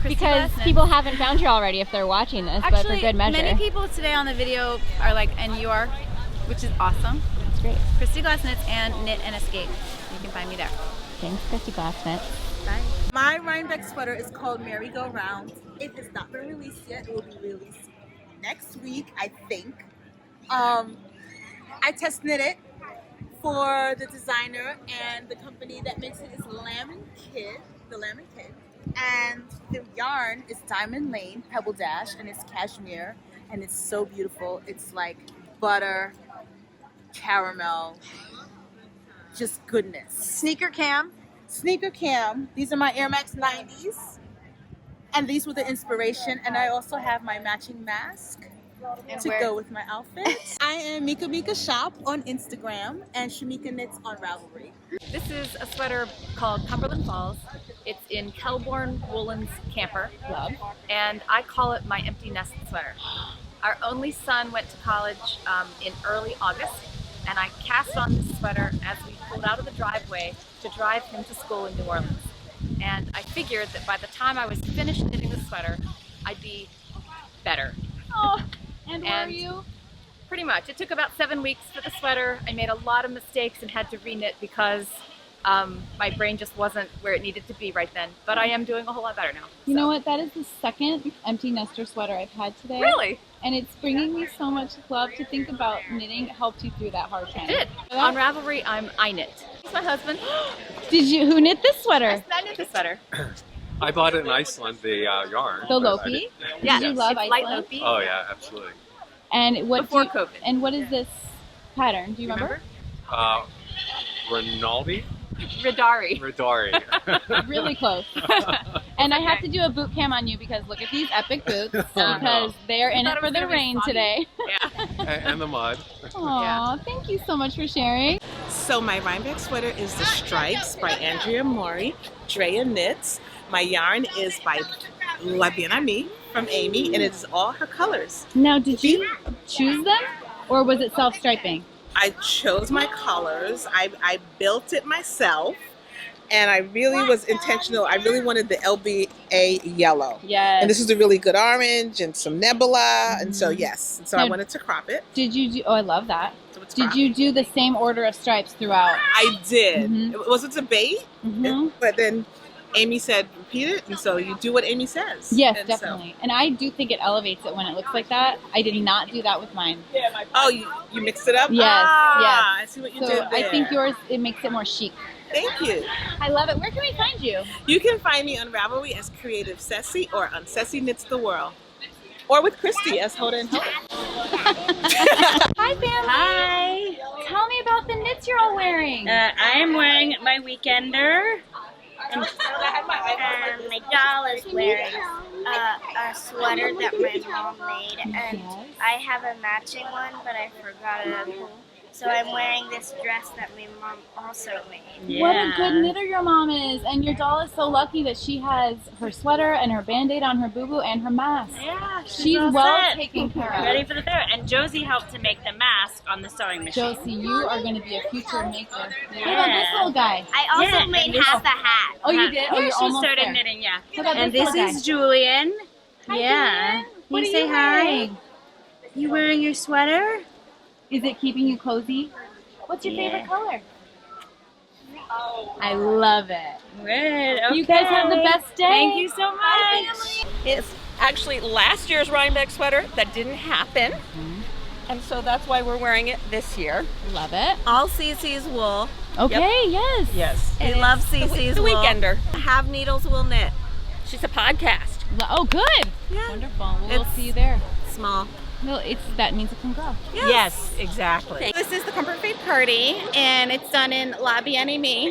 Christy Because Glass people haven't found you already if they're watching this, but for Actually, good measure. many people today on the video are like, and you are, which is awesome. That's great. Christy Glass Knits and Knit and Escape. You can find me there. Thanks, Christy Glass Knits. Bye. My RHINEBECK sweater is called Merry Go Round. It has not been released yet. It will be released next week, I think. I test knit it for the designer, and the company that makes it is Lamb & Kid, the Lamb & Kid. And the yarn is Diamond Lane Pebble Dash, and it's cashmere, and it's so beautiful. It's like butter, caramel, just goodness. Sneaker Cam. Sneaker Cam. These are my Air Max 90s. And these were the inspiration. And I also have my matching mask to go with my outfit. I am Mika Mika Shop on Instagram and Shamika Knits on Ravelry. This is a sweater called Cumberland Falls. It's in Kelborn Woolen's Camper Club, and I call it my empty nest sweater. Our only son went to college in early August, and I cast on this sweater as we pulled out of the driveway to drive him to school in New Orleans. And I figured that by the time I was finished knitting the sweater, I'd be better. Oh, and were you? Pretty much. It took about 7 weeks for the sweater. I made a lot of mistakes and had to re-knit because my brain just wasn't where it needed to be right then. But I am doing a whole lot better now. You know what? That is the second empty nester sweater I've had today. Really? And it's bringing me so much love to think about knitting. It helped you through that hard time. It did. On Ravelry, I knit. He's my husband. Did you? Who knit this sweater? I knit this sweater. I bought it in Iceland, the yarn. The but I Loki? didn't- Yeah, you love it's Iceland? light Loki. Oh yeah, absolutely. And what Before COVID. And what is this pattern? Do you remember? Rinaldi? Ridari. Ridari. Really close. And I have to do a boot cam on you because look at these epic boots because they are in it for the rain today. and the mud. Aw, thank you so much for sharing. So my RHINEBECK sweater is the Stripes by Andrea Mallory. Drea knits. My yarn is by La Bien Amie from Amy, and it is all her colors. Now, did you choose them or was it self-striping? I chose my colors. I built it myself, And I really was intentional. I really wanted the LBA yellow. Yes. And this is a really good orange and some nebula. And so, yes. So I wanted to crop it. Did you do, oh, I love that. So it's Did cropped. you do the same order of stripes throughout? I did. It was a debate, but then Amy said, repeat it. And so you do what Amy says. Yes, And definitely. And I do think it elevates it when it looks like that. I did not do that with mine. Oh, you mixed it up? Yes, Ah, yes. I see what you So did I there. think yours, it makes it more chic. Thank you. I love it. Where can we find you? You can find me on Ravelry as Creative Ceci or on Ceci Knits the World. Or with Christy as Hoda and Hoda. Hi, family. Hi. Tell me about the knits you're all wearing. I am wearing my Weekender. And my doll is wearing a sweater that my mom made. And I have a matching one, but I forgot it at home. So I'm wearing this dress that my mom also made. What a good knitter your mom is. And your doll is so lucky that she has her sweater and her Band-Aid on her boo-boo and her mask. Yeah, she's all well set. taken care of. Ready for the fair. And Josie helped to make the mask on the sewing machine. Josie, you are going to be a future maker. What about this little guy? I also made half a hat. Oh, you did? Oh, Yeah, you're she almost started there. knitting, yeah. What about And this this little is guy? Julian. Hi, Yeah. Julian. What Can are you say you hi? wearing? You wearing your sweater? Is it keeping you cozy? What's your Yeah. favorite color? I love it. Good. Okay. You guys have the best day. Thank you so Bye, much. It's actually last year's RHINEBECK sweater that didn't happen. And so that's why we're wearing it this year. Love it. All CC's wool. Okay, yes. Yes. We love CC's the wool. Weekender. Have needles will knit. She's a podcast. Oh, good. Yeah. Wonderful. We'll It's see you there. Small. No, that means it can grow. Yes, exactly. This is the Comfort Fade Cardi, and it's done in La Bien Aimée.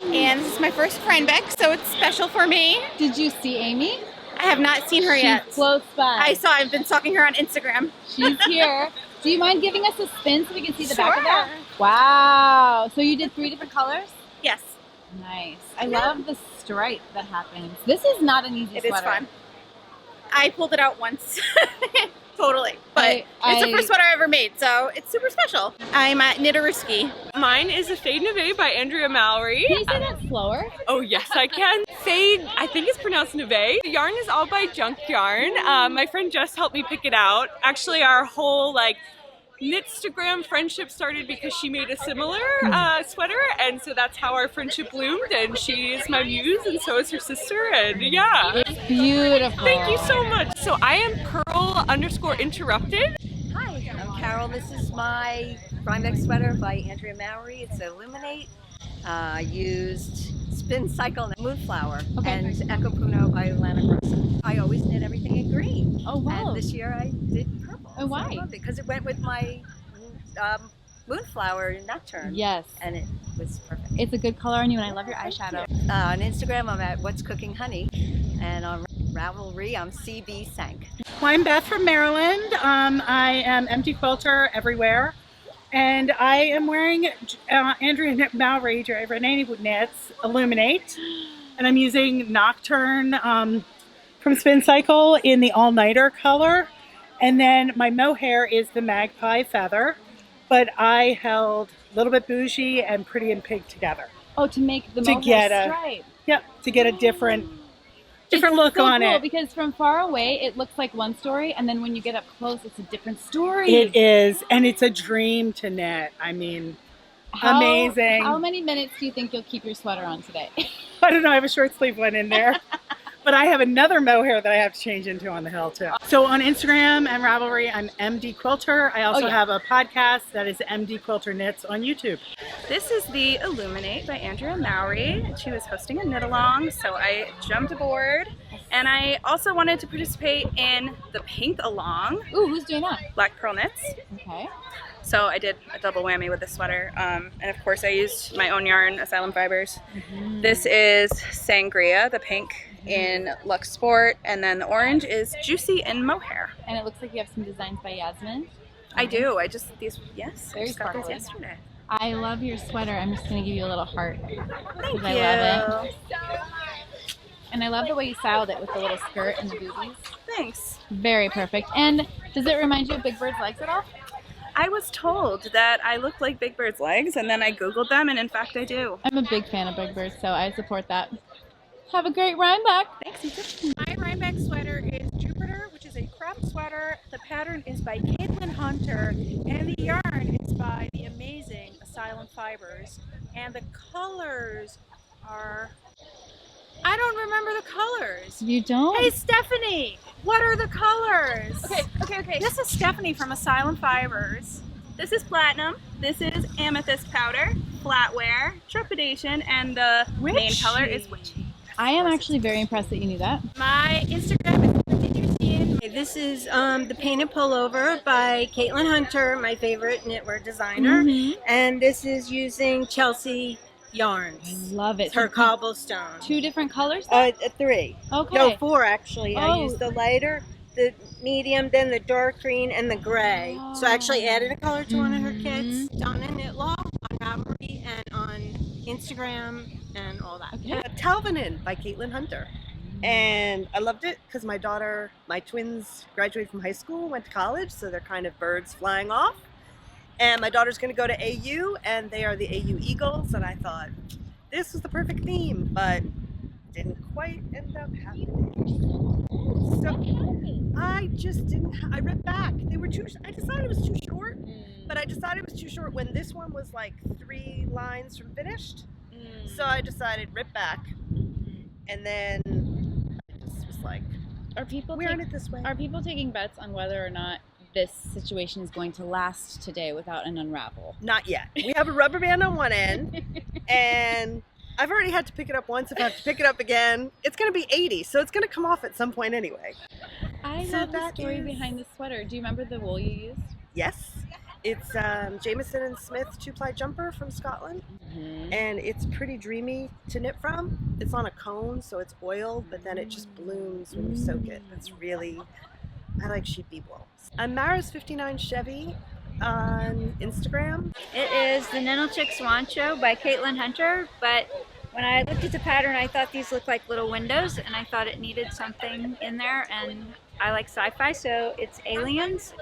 And this is my first RHINEBECK, so it's special for me. Did you see Amy? I have not seen her She's yet. close by. I've been stalking her on Instagram. She's here. Do you mind giving us a spin so we can see the back of Sure. that? Wow. So you did 3 different colors? Yes. Nice. I love the stripe that happens. This is not an easy It is sweater. fun. I pulled it out once. Totally. But it's the I- first sweater I ever made, so it's super special. I'm at Knitterisky. Mine is a Fade Neve by Andrea Mallory. Can you say that slower? Oh yes, I can. Fade, I think it's pronounced Neve. The yarn is all by Junction. My friend Jess helped me pick it out. Actually, our whole Knitstagram friendship started because she made a similar sweater, and so that's how our friendship bloomed. And she is my muse, and so is her sister. And yeah, it's beautiful. Thank you so much. So I am Pearl_interrupted. Hi, I'm Carol. This is my RHINEBECK sweater by Andrea Mallory. It's Illuminate. I used Spin Cycle and Moonflower and Echo Puno by Lana Grossa. I always knit everything in green. Oh, wow. And this year I did purple. Oh, why? So I loved it because it went with my Moonflower Nocturne. Yes. And it was perfect. It's a good color on you, and I love your eyeshadow. On Instagram, I'm at What's Cooking Honey. And on Ravelry, I'm CB Sank. Well, I'm Beth from Maryland. I am empty quilter everywhere. And I am wearing Andrea Mallory, Renee Knits Illuminate. And I'm using Nocturne from Spin Cycle in the all-nighter color. And then my mohair is the Magpie Feather. But I held a little bit bougie and pretty and pink together. Oh, to make the To mohair get stripe. Yep, to get a different look so on cool it. Because from far away, it looks like one story, and then when you get up close, it's a different story. It is, and it's a dream to knit. I mean, amazing. How many minutes do you think you'll keep your sweater on today? I don't know, I have a short sleeve one in there. But I have another mohair that I have to change into on the hill too. So on Instagram and Ravelry, I'm MD Quilter. I also have a podcast that is MD Quilter Knits on YouTube. This is the Illuminate by Andrea Mallory. She was hosting a knit along, so I jumped aboard. And I also wanted to participate in the paint along. Ooh, who's doing that? Black Pearl Knits. Okay. So I did a double whammy with the sweater. And of course I used my own yarn, Asylum Fibers. This is Sangria, the pink in Lux Sport, and then the orange is Juicy in Mohair. And it looks like you have some designs by Yasmin. I do. I just got those sparkly. yesterday. I love your sweater. I'm just going to give you a little heart. Because I you. love it. And I love the way you styled it with the little skirt and the boobies. Thanks. Very perfect. And does it remind you of Big Bird's legs at all? I was told that I looked like Big Bird's legs, and then I Googled them, and in fact I do. I'm a big fan of Big Bird, so I support that. Have a great Rhinebeck. Thanks, you too. My Rhinebeck sweater is Jupiter, which is a crop sweater. The pattern is by Caitlyn Hunter, and the yarn is by the amazing Asylum Fibers. And the colors are... I don't remember the colors. You don't? Hey, Stephanie, what are the colors? Okay. This is Stephanie from Asylum Fibers. This is platinum. This is amethyst powder, flatware, trepidation, and the main color is witchy. I am actually very impressed that you knew that. My Instagram is This is the Painted Pullover by Caitlyn Hunter, my favorite knitwear designer. And this is using Chelsea yarns. Love it. It's her cobblestone. 2 different colors? 3. Okay. No, 4 actually. I Oh. used the lighter, the medium, then the dark green, and the gray. So I actually added a color to one of her kits. Donna Knitlaw on Ravelry and on Instagram and all that. Talvinin by Caitlyn Hunter. And I loved it because my twins graduated from high school, went to college, so they're kind of birds flying off. And my daughter's going to go to AU, and they are the AU Eagles, and I thought this was the perfect theme, but didn't quite end up happening. So I just didn't, I read back. They were I decided it was too short, but I decided it was too short when this one was like 3 lines from finished. So I decided rip back, and then I just was like, Are people wearing it this way. Are people taking bets on whether or not this situation is going to last today without an unravel? Not yet. We have a rubber band on one end, and I've already had to pick it up once. If I have to pick it up again, it's going to be 80, so it's going to come off at some point anyway. I love the story behind the sweater. Do you remember the wool you used? Yes. It's Jamieson and Smith 2-ply jumper from Scotland, and it's pretty dreamy to knit from. It's on a cone, so it's oiled, but then it just blooms when you soak it. It's really, I like sheep bee wool. I'm Mara's 59 Chevy on Instagram. It is the Ninnle Chick Swan Show by Caitlyn Hunter, but when I looked at the pattern, I thought these looked like little windows, and I thought it needed something in there, and I like sci-fi, so it's aliens.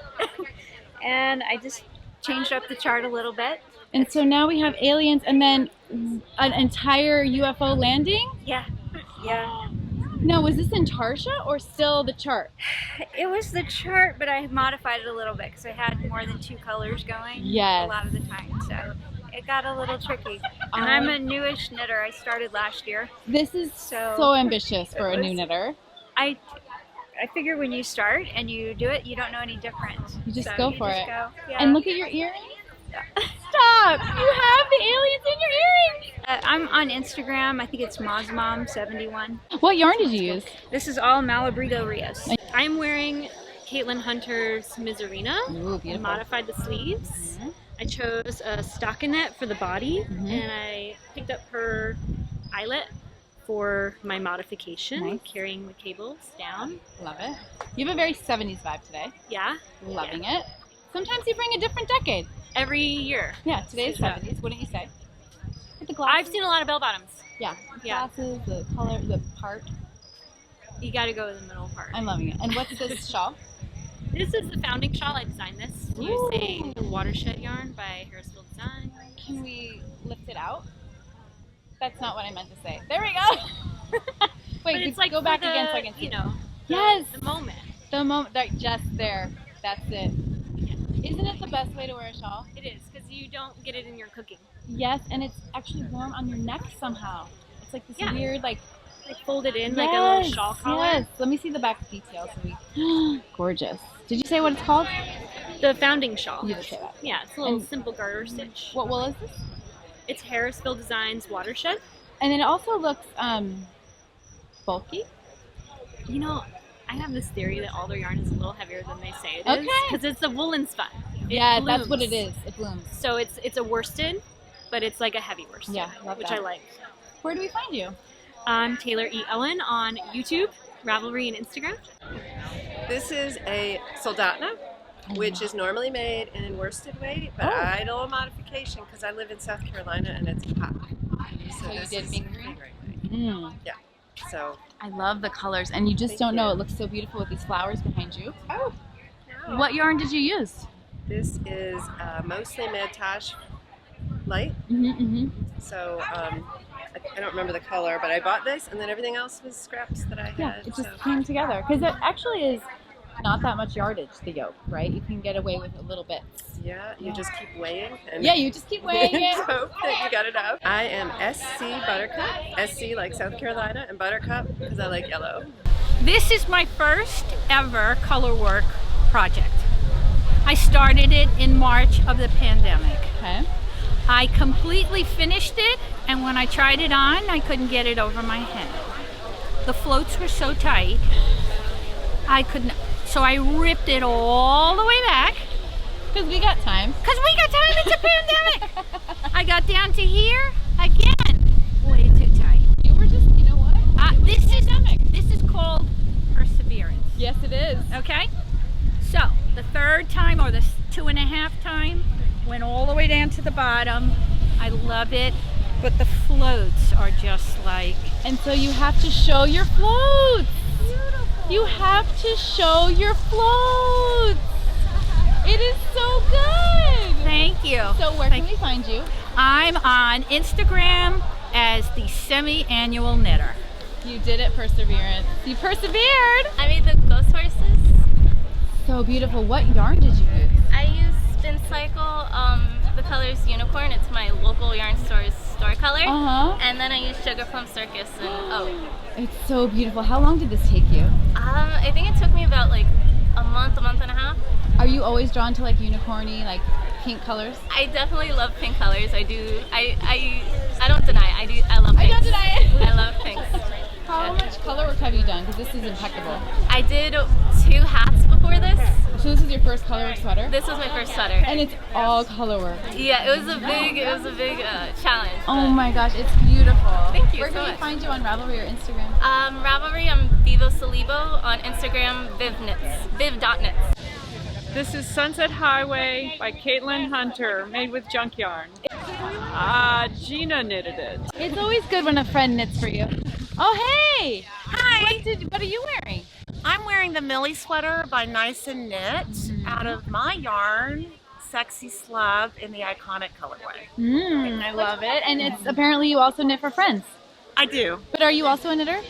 And I just changed up the chart a little bit. And so now we have aliens and then an entire UFO landing? Yeah. Now, was this in Tarsha or still the chart? It was the chart, but I modified it a little bit because I had more than 2 colors going Yes. a lot of the time. So it got a little tricky. And I'm a newish knitter. I started last year. This is so ambitious for a new knitter. I figure when you start and you do it, you don't know any different. You just So go you for just it. go. Yeah. And look at your earrings. Stop! You have the aliens in your earrings! I'm on Instagram. I think it's MozMom71. What yarn did you use? This is all Malabrigo Rios. I'm wearing Caitlyn Hunter's Miserina. Ooh, beautiful. I modified the sleeves. I chose a stockinette for the body, and I picked up her eyelet for my modification, carrying the cables down. Love it. You have a very 70s vibe today. Yeah. Loving it. Sometimes you bring a different decade. Every year. Yeah, today's 70s, wouldn't you say? With the glasses. I've seen a lot of bell bottoms. Yeah. The glasses, the color, the part. You gotta go with the middle part. I'm loving it. And what's this shawl? This is the founding shawl. I designed this using watershed yarn by Harrisville Design. Can we lift it out? That's not what I meant to say. There we go. Wait, But it's like go back for again the, so I can see. you know, Yes. the moment. The moment, just there. That's it. Isn't it the best way to wear a shawl? It is, because you don't get it in your cooking. Yes, and it's actually warm on your neck somehow. It's like this weird, like folded in like a little shawl collar. Yes. Let me see the back details. Gorgeous. Did you say what it's called? The founding shawl. You did say that. Yeah, it's a little And simple garter stitch. What wool is this? It's Harrisville Designs Watershed. And then it also looks bulky. You know, I have this theory that all their yarn is a little heavier than they say it is. Okay. Because it's the woolen spun. Yeah, that's what it is. It blooms. So it's a worsted, but it's like a heavy worsted. Yeah, love which that. I like. Where do we find you? I'm Taylor E. Ellen on YouTube, Ravelry, and Instagram. This is a soldatna, which is normally made in worsted weight, but I do a modification because I live in South Carolina and it's hot. So you this did is fingering? Yeah. So I love the colors, and you just don't know. It looks so beautiful with these flowers behind you. Oh. What yarn did you use? This is mostly Madtash light. So I don't remember the color, but I bought this, and then everything else was scraps that I had. Yeah, it just came together because it actually is not that much yardage, the yoke, right? You can get away with a little bit. Yeah, you just keep weighing. And Yeah, you just keep weighing it. hope that you got enough. I am SC Buttercup. SC like South Carolina, and Buttercup because I like yellow. This is my first ever color work project. I started it in March of the pandemic. Okay. I completely finished it, and when I tried it on, I couldn't get it over my head. The floats were so tight, I couldn't. So I ripped it all the way back. Because we got time. It's a pandemic. I got down to here again. Way too tight. You were just, you know what? This is called perseverance. Yes, it is. Okay? So, the third time, or the 2.5 time, went all the way down to the bottom. I love it, but the floats are just like... And so you have to show your floats. Beautiful. You have to show your floats. It is so good. Thank you. So where can we find you? I'm on Instagram as the Semi-Annual Knitter. You did it, perseverance. You persevered. I made the ghost horses. So beautiful. What yarn did you use? I used Spin Cycle. The color's Unicorn. It's my local yarn store's store color. And then I used Sugar Plum Circus and oak. It's so beautiful. How long did this take you? I think it took me about like a month and a half. Are you always drawn to like unicorny, like pink colors? I definitely love pink colors. I do. I don't deny it. I love pinks. I don't deny it. I love pinks. How much color work have you done? Because this is impeccable. I did 2 hats before this. So this is your first color work sweater? This was my first sweater. And it's all color work. Yeah, it was a big challenge. Oh my gosh, it's beautiful. Thank you Where so can we much. find you on Ravelry or Instagram? Ravelry, I'm Vivo Salibo. On Instagram, viv.knits. This is Sunset Highway by Caitlyn Hunter, made with junk yarn. Gina knitted it. It's always good when a friend knits for you. Oh, hey! Hi! What are you wearing? I'm wearing the Millie sweater by Nice and Knit out of my yarn, Sexy Slub, in the iconic colorway. I love it. And it's apparently you also knit for friends. I do. But are you also a knitter?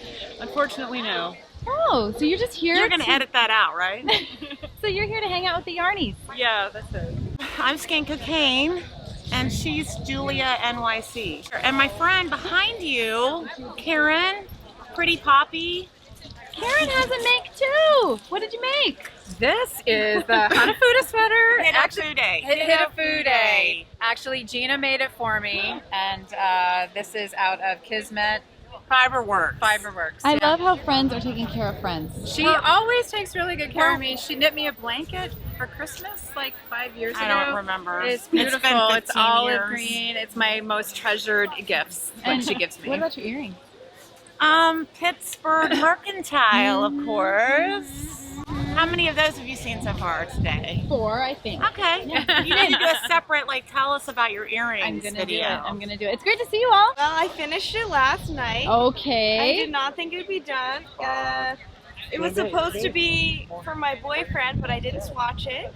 Unfortunately, no. Oh, so you're just here You're going to edit that out, right? So you're here to hang out with the yarnies. Yeah, that's it. I'm Skin Cocaine, and she's Julia NYC. And my friend behind you, Karen, Pretty Poppy. Karen has a make too. What did you make? This is the Hanafuda sweater. Hitafude. Actually, Gina made it for me, and this is out of Kismet Fiberworks. I love how friends are taking care of friends. She always takes really good care of me. She knit me a blanket for Christmas like 5 years ago. I don't remember. It's It's been beautiful. It's 15 olive years. green. It's my most treasured gifts that she gives me. What about your earrings? Pittsburgh Mercantile, of course. How many of those have you seen so far today? 4, I think. Okay. You need to do a separate, tell us about your earrings I'm gonna video. do it. I'm gonna do it. It's great to see you all. Well, I finished it last night. Okay. I did not think it would be done. It was supposed to be for my boyfriend, but I didn't swatch it.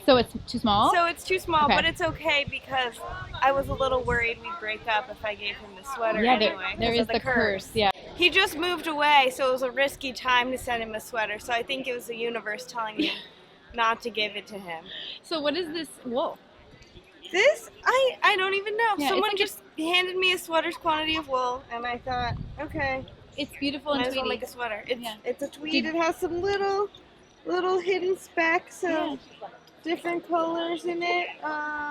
So it's too small? So it's too small, Okay. but it's okay because I was a little worried we'd break up if I gave him the sweater Yeah, anyway. there 'cause is of the curse, yeah. He just moved away, so it was a risky time to send him a sweater. So I think it was the universe telling me not to give it to him. So what is this wool? This, I don't even know. Yeah, it's Someone like just handed me a sweater's quantity of wool, and I thought, okay. It's beautiful and Might as well tweedy. make a sweater. It's Yeah. it's a tweed. Did- It has some little hidden specks of different colors in it.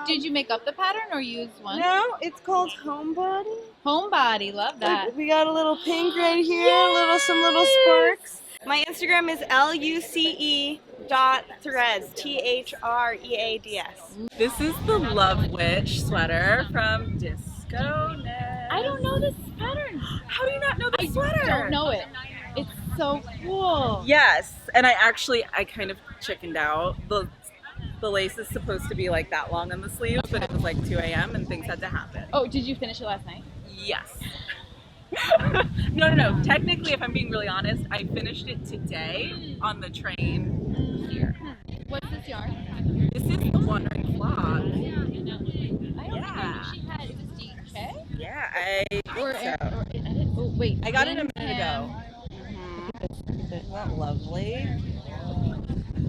Did you make up the pattern or use one? No, it's called Homebody. Homebody, love that. Look, we got a little pink right here, some little sparks. My Instagram is luce.threads, THREADS. This is the Love Witch sweater from Disco Knit. I don't know this pattern. How do you not know this sweater? I don't know it. It's so cool. Yes, and I kind of chickened out. The lace is supposed to be like that long on the sleeves, but it was like 2 a.m. and things had to happen. Oh, did you finish it last night? Yes. No. Technically, if I'm being really honest, I finished it today on the train here. What's this yarn? This is the wandering flock. Yeah. She had, is this DK? Yeah, I Or, think so. oh, wait. I got it a Lynn minute ago. Cam. Isn't that lovely?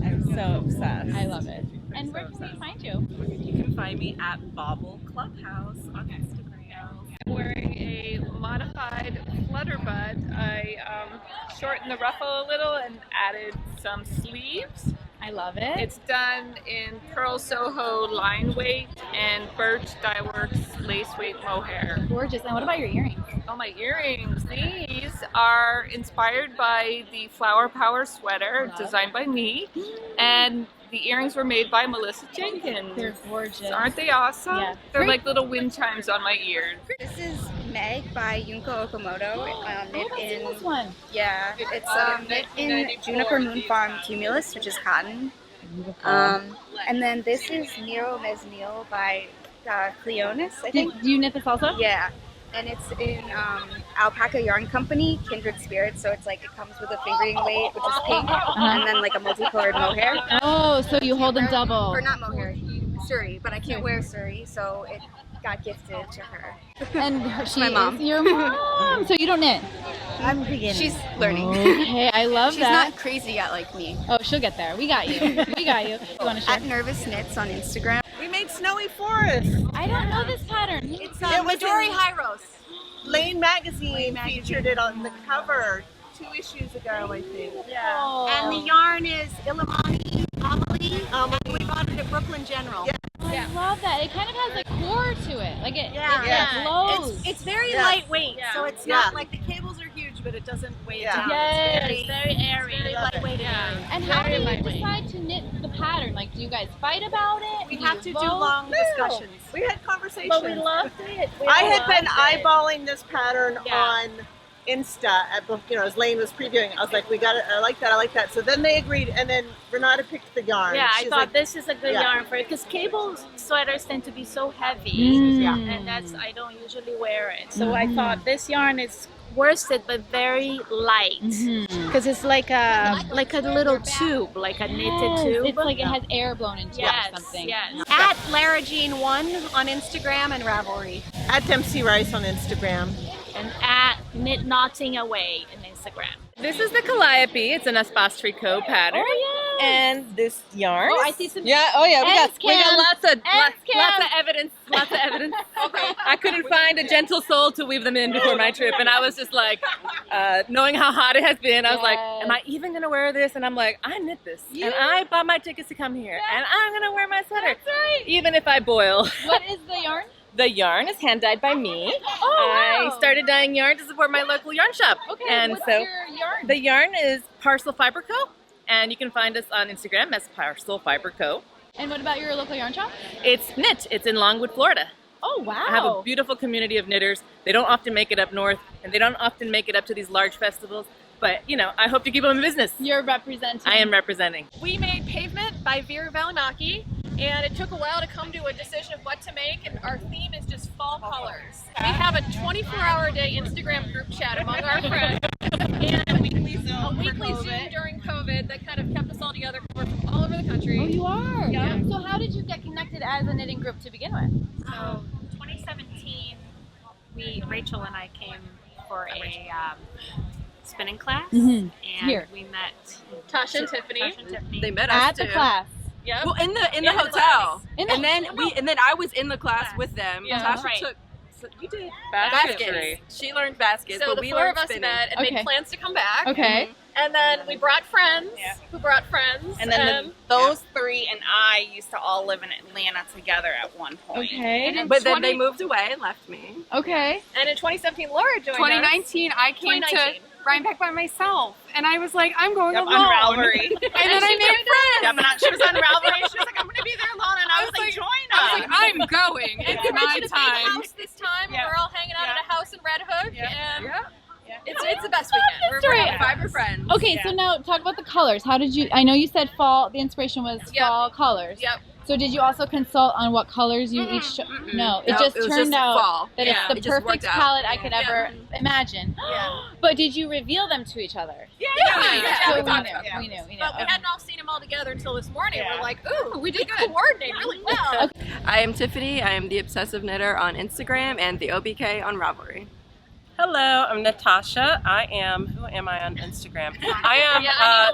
I'm so obsessed. I love it. And where can we find you? You can find me at Bobble Clubhouse on Instagram. I'm wearing a modified flutter butt. I shortened the ruffle a little and added some sleeves. I love it. It's done in Pearl Soho line weight and Birch Dyeworks lace weight mohair. Gorgeous. And what about your earrings? Oh, my earrings. These are inspired by the Flower Power sweater designed by me. And the earrings were made by Melissa Jenkins. They're gorgeous. Aren't they awesome? Yeah. They're like little wind chimes on my ears. This is Meg by Junko Okamoto. Knit in this one. Yeah, it's knit in Juniper Moon Farm Cumulus, which is cotton. And then this is Nero Mesnil by Cleonis, I think. Do you knit this also? Yeah, and it's in Alpaca Yarn Company, Kindred Spirits. So it's like it comes with a fingering weight, which is pink, and then like a multicolored mohair. Oh, so you hold them double. Or not mohair, suri, but I can't wear suri, so it got gifted to her. And she my mom. is your mom. So you don't knit? I'm beginning. She's learning. Okay, I love She's that. not crazy yet like me. Oh, she'll get there. We got you. We got you. You want to share? At Nervous Knits on Instagram. We made Snowy Forest. I don't know this pattern. It's It was Midori in- Hyros. Lane Magazine featured it on the cover 2 issues ago, I think. Yeah. And the yarn is Illimani Amelie. We bought it at Brooklyn General. I love that. It kind of has a core to it. Like it, Yeah. it glows. It's very Yeah. lightweight, Yeah. so it's Yeah. not like the cables are huge, but it doesn't weigh Yeah. down. Yes. It's very airy. Very lightweight. And how do you decide to knit the pattern? Like, do you guys fight about it? We Do have you to do vote? long discussions. We had conversations. But we loved it. We I all had been loved it. eyeballing this pattern on Insta as Lane was previewing. I was like, we got it. I like that. So then they agreed, and then Renata picked the yarn. Yeah, I She's thought like, this is a good yeah. yarn for it because cable sweaters tend to be so heavy, Yeah. and that's I don't usually wear it. So I Mhm. thought this yarn is worsted but very light because it's like a little tube, like a knitted tube. It's like it has air blown into it or something. Yes. At Laragene1 on Instagram and Ravelry. At Dempsey Rice on Instagram. And at Knit Knotting Away on Instagram. This is the Calliope. It's an Espas Tricot pattern. Oh, And this yarn. Oh, I see some. Yeah. Oh, yeah. We got lots of cam. evidence. Lots of evidence. Okay. I couldn't find a gentle soul to weave them in before my trip, and I was just like, knowing how hot it has been, I was like, am I even gonna wear this? And I'm like, I knit this, and I bought my tickets to come here, and I'm gonna wear my sweater, even if I boil. What is the yarn? The yarn is hand dyed by me. Oh, wow. I started dyeing yarn to support my local yarn shop. Okay, and what's so your yarn? the yarn is Parcel Fiber Co. And you can find us on Instagram as Parcel Fiber Co. And what about your local yarn shop? It's Knit. It's in Longwood, Florida. Oh, wow. I have a beautiful community of knitters. They don't often make it up north, and they don't often make it up to these large festivals. But, you know, I hope to keep them in business. You're representing. I am representing. We made Pavement by Vera Valimaki, and it took a while to come to a decision of what to make, and our theme is just fall colors. We have a 24-hour-a-day Instagram group chat among our friends, and a weekly Zoom during COVID that kind of kept us all together. We're from all over the country. Oh, you are? Yeah. So how did you get connected as a knitting group to begin with? So 2017, Rachel and I came for a spinning class, Mhm. and Here. we met Tasha and Tiffany. They met At the class. Yep. Well, in the In the hotel. In the- and then I was in the class with them. Yeah, Tasha right. took. So you did baskets. She learned baskets, So but the we four learned of us spinning. met and made plans to come back. Okay. And then we brought friends who brought friends. And then those three and I used to all live in Atlanta together at one point. Okay. But then they moved away and left me. Okay. And in 2017, Laura joined 2019, I came to 2019. RHINEBECK by myself, and I was like, I'm going Yep, alone. on Ravelry. And then I made friends. Yep, and she was on Ravelry. She was like, I'm going to be there alone. And I was like, join us. I was like, I'm going. It's We my rented a big time. house this time. Yeah. We're all hanging out Yeah. at a house in Red Hook, and Yeah. it's the best weekend. We're Great. having fiber friends. Okay, so now talk about the colors. How did you? I know you said fall. The inspiration was fall colors. Yep. So did you also consult on what colors you each? No, it just turned out that it's the perfect palette I could ever imagine. But did you reveal them to each other? Yeah, So we we knew. But we hadn't all seen them all together until this morning. We're like, ooh, we did coordinate really well. I am Tiffany. I am the Obsessive Knitter on Instagram and the OBK on Ravelry. Hello, I'm Natasha. I am, who am I on Instagram? I am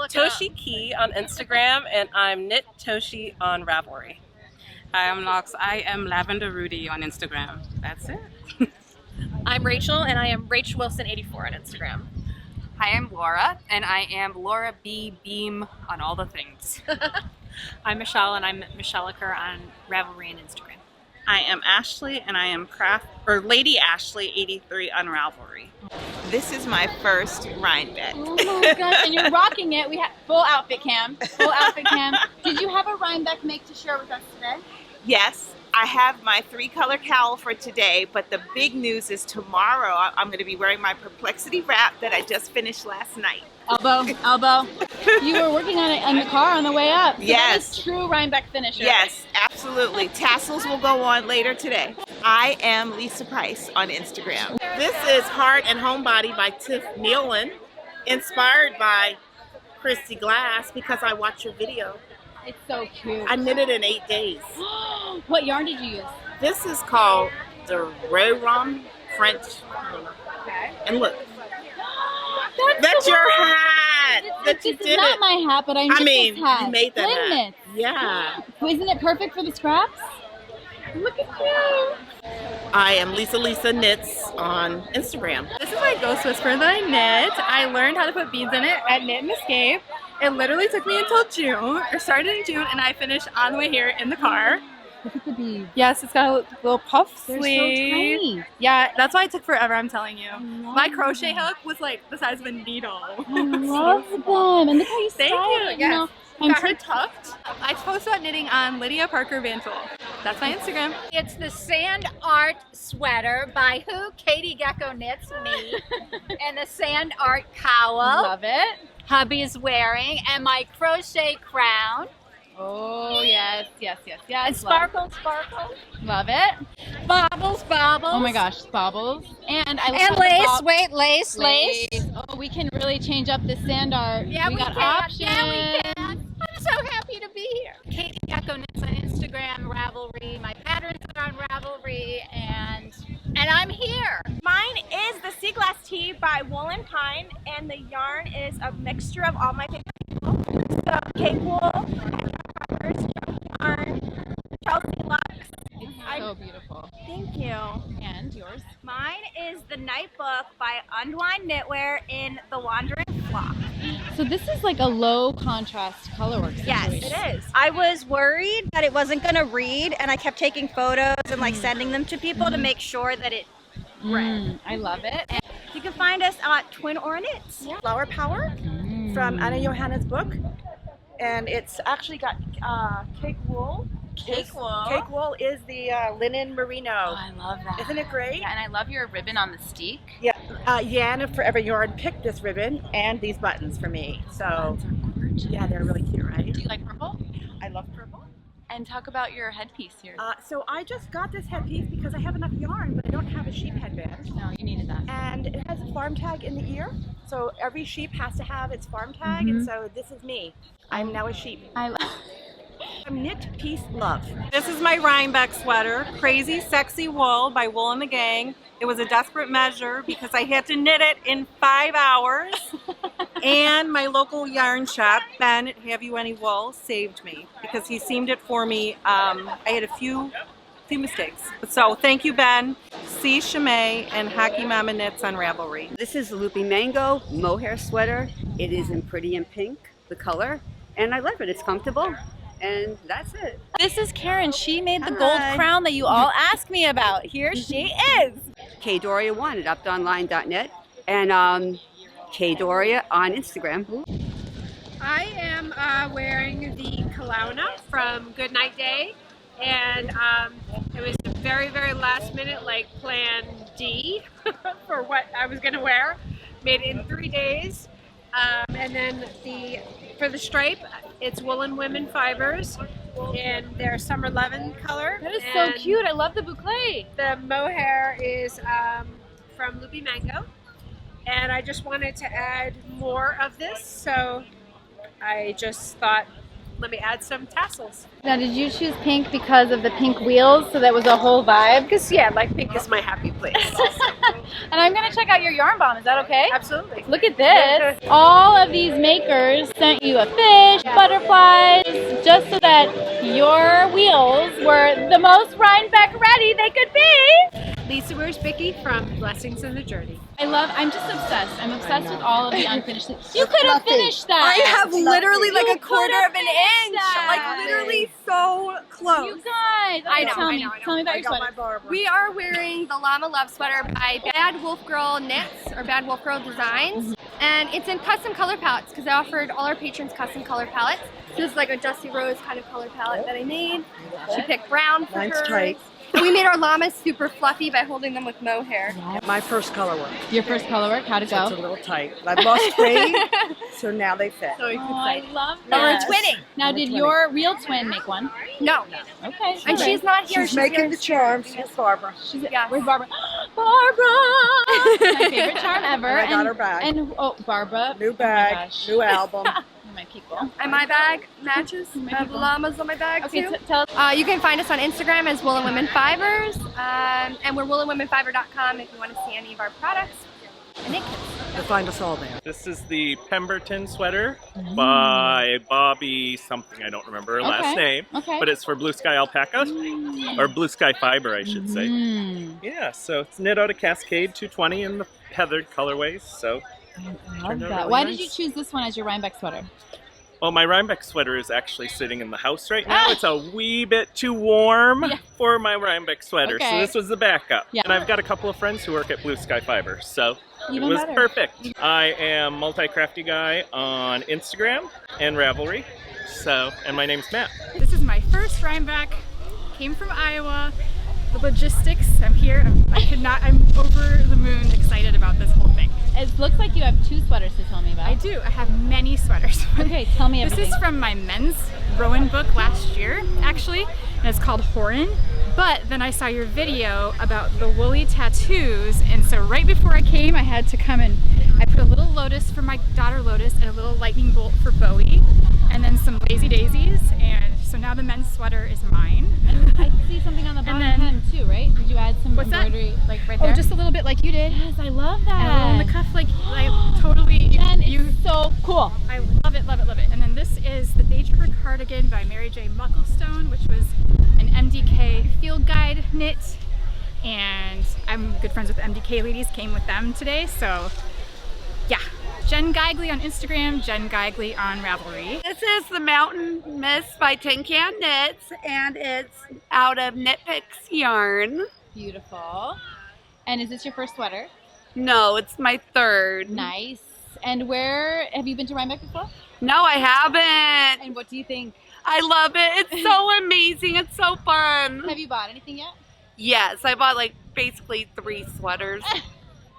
Toshi Key on Instagram, and I'm Knit Toshi on Ravelry. Hi, I'm Nox. I am Lavender Rudy on Instagram. That's it. I'm Rachel, and I am Rach Wilson 84 on Instagram. Hi, I'm Laura, and I am Laura B. Beam on all the things. I'm Michelle, and I'm Micheliker on Ravelry and Instagram. I am Ashley, and I am Lady Ashley 83 on Ravelry. This is my first RHINEBECK. Oh my gosh, and you're rocking it. We have full outfit cam. Full outfit cam. Did you have a RHINEBECK make to share with us today? Yes, I have my 3-color cowl for today, but the big news is tomorrow I'm going to be wearing my Perplexity wrap that I just finished last night. Elbow. You were working on it in the car on the way up. So Yes. That is true RHINEBECK finisher. Yes, absolutely. Tassels will go on later today. I am Lisa Price on Instagram. This is Heart and Homebody by Tiff Nealon, inspired by kristyglass because I watched your video. It's so cute. I knitted in 8 days. What yarn did you use? This is called the Rom French. Okay. And look, that's your hat. This is not my hat, but I knit this hat. You made that Flynn hat. knits. Yeah. Isn't it perfect for the scraps? Look at you. I am Lisa Knits on Instagram. This is my Ghost Whisperer that I knit. I learned how to put beads in it at Knit and Escape. It literally took me until June. It started in June and I finished on the way here in the car. Look at the beads. Yes, it's got a little puff They're so sleeve. tiny. Yeah, that's why it took forever, I'm telling you. My crochet hook was like the size of a needle. I love them. And look how you Thank style you. it. Yes. You know, Got her tucked. I post about knitting on Lydia Parker Vantool. That's my Instagram. It's the Sand Art Sweater by who? Katie Gecko Knits, me. And the Sand Art Cowl. Love it. Hubby's wearing. And my crochet crown. Oh, yes. And sparkle. Love it. Bobbles. Oh my gosh, bobbles. And I love And the lace, wait, lace. Oh, we can really change up the sand art. Yeah, we got can. options. Yeah, we can. I'm so happy to be here. Katie Gecko Knits on Instagram, Ravelry. My patterns are on Ravelry, and I'm here. Mine is the Sea Glass Tee by Wool and Pine, and the yarn is a mixture of all my favorite people. So cake wool, yarn, Chelsea Lux. So beautiful. Thank you. And yours? Mine is the Night Book by Unwind Knitwear in the Wandering Flock. So this is like a low contrast colorwork situation. Yes, it is. I was worried that it wasn't going to read, and I kept taking photos and like sending them to people to make sure that it read. I love it. And you can find us at Twin Or Knits. Flower Power from Anna Johanna's book, and it's actually got cake wool. Cake wool is the linen merino. Oh, I love that. Isn't it great? Yeah, and I love your ribbon on the steek. Yeah, Yan of Forever Yarn picked this ribbon and these buttons for me. So yeah, they're really cute, right? Do you like purple? I love purple. And talk about your headpiece here. So I just got this headpiece because I have enough yarn, but I don't have a sheep headband. No, you needed that. And it has a farm tag in the ear, so every sheep has to have its farm tag, and so this is me. I'm now a sheep. I'm Knit Peace Love. This is my RHINEBECK sweater, Crazy Sexy Wool by Wool and the Gang. It was a desperate measure because I had to knit it in 5 hours. And my local yarn shop, Ben at Have You Any Wool, saved me because he seamed it for me. I had a few mistakes. So thank you, Ben. C. Chimay and Hockey Mama Knits on Ravelry. This is Loopy Mango Mohair Sweater. It is in pretty and pink, the color, and I love it. It's comfortable. And that's it. This is Karen. She made the gold crown that you all asked me about. Here she is. KDoria1 at uptonline.net and KDoria on Instagram. I am wearing the Carlina from Goodnight Day, and it was the very, very last minute, like plan D for what I was going to wear. Made it in 3 days. And then for the stripe, it's Wool and Women fibers, in their summer lemon color. That is so cute. I love the boucle. The mohair is from Loopy Mango. And I just wanted to add more of this, so I just thought, let me add some tassels. Now, did you choose pink because of the pink wheels, so that was a whole vibe? Because, yeah, like pink is my happy place. And I'm going to check out your yarn bomb. Is that okay? Absolutely. Look at this. All of these makers sent you a fish, butterflies, just so that your wheels were the most Rhinebeck ready they could be. Lisa wears Bicky from Blessings in the Journey. I'm just obsessed. I'm obsessed with all of the unfinished things. You could have finished that. I have literally like You a quarter could've of an finished inch. that. Like literally so close. You guys. I know, Tell I me. know, I know. Tell me about I your got sweater. my Barbara. We are wearing the Llama Love sweater by Bad Wolf Girl Knits or Bad Wolf Girl Designs. And it's in custom color palettes because I offered all our patrons custom color palettes. This is like a Dusty Rose kind of color palette that I made. She picked brown for Mine's hers. tight. And we made our llamas super fluffy by holding them with mohair. My first color work. Your first color work? How'd it go? It's a little tight. I've lost weight, so now they fit. Oh, I love So we're that. twinning. Now, did your real twin make one? No. Okay. And she's not here. She's making the charms. Yes, Barbara. Where's Barbara? Barbara! My favorite charm ever. And I got her bag. And Barbara. New bag, new album. My people. And my bag matches. I have llamas on my bag Okay, too. tell us. You can find us on Instagram as Wool and Women Fibers, and we're woolandwomenfiber.com if you want to see any of our products. And knit kits. You'll find us all there. This is the Pemberton Sweater by Bobby something, I don't remember her last name, but it's for Blue Sky Alpaca, or Blue Sky Fiber I should say. Yeah, so it's knit out of Cascade 220 in the heathered colorways, so I love that. Why did you choose this one as your Rhinebeck sweater? Well, my Rhinebeck sweater is actually sitting in the house right now. It's a wee bit too warm for my Rhinebeck sweater, so this was the backup. And I've got a couple of friends who work at Blue Sky Fiber, so Even it was better. perfect. I am Multi-Crafty Guy on Instagram and Ravelry, and my name's Matt. This is my first Rhinebeck, came from Iowa. The logistics, I'm here, I'm over the moon excited about this whole thing. It looks like you have 2 sweaters to tell me about. I do, I have many sweaters. Okay, tell me everything. This is from my men's Rowan book last year, actually, and it's called Horan. But then I saw your video about the woolly tattoos, and so right before I came, I had to come and I put a little lotus for my daughter Lotus and a little lightning bolt for Bowie, and then some lazy daisies, and so now the men's sweater is mine. I see something on the bottom hem too, right? Did you add some embroidery like right there? Oh, just a little bit like you did. Yes, I love that. And a little on the cuff, like totally. Jen, it's so cool. I love it, love it, love it. And then this is the Daydreamer Cardigan by Mary J. Mucklestone, which was an MDK field guide knit. And I'm good friends with MDK ladies, came with them today, so yeah. Jen Geigley on Instagram, Jen Geigley on Ravelry. This is the Mountain Mist by Tin Can Knits, and it's out of Knit Picks yarn. Beautiful. And is this your first sweater? No, it's my third. Nice. And where, have you been to Rhinebeck before? No, I haven't. And what do you think? I love it. It's so amazing. It's so fun. Have you bought anything yet? Yes, I bought like basically 3 sweaters.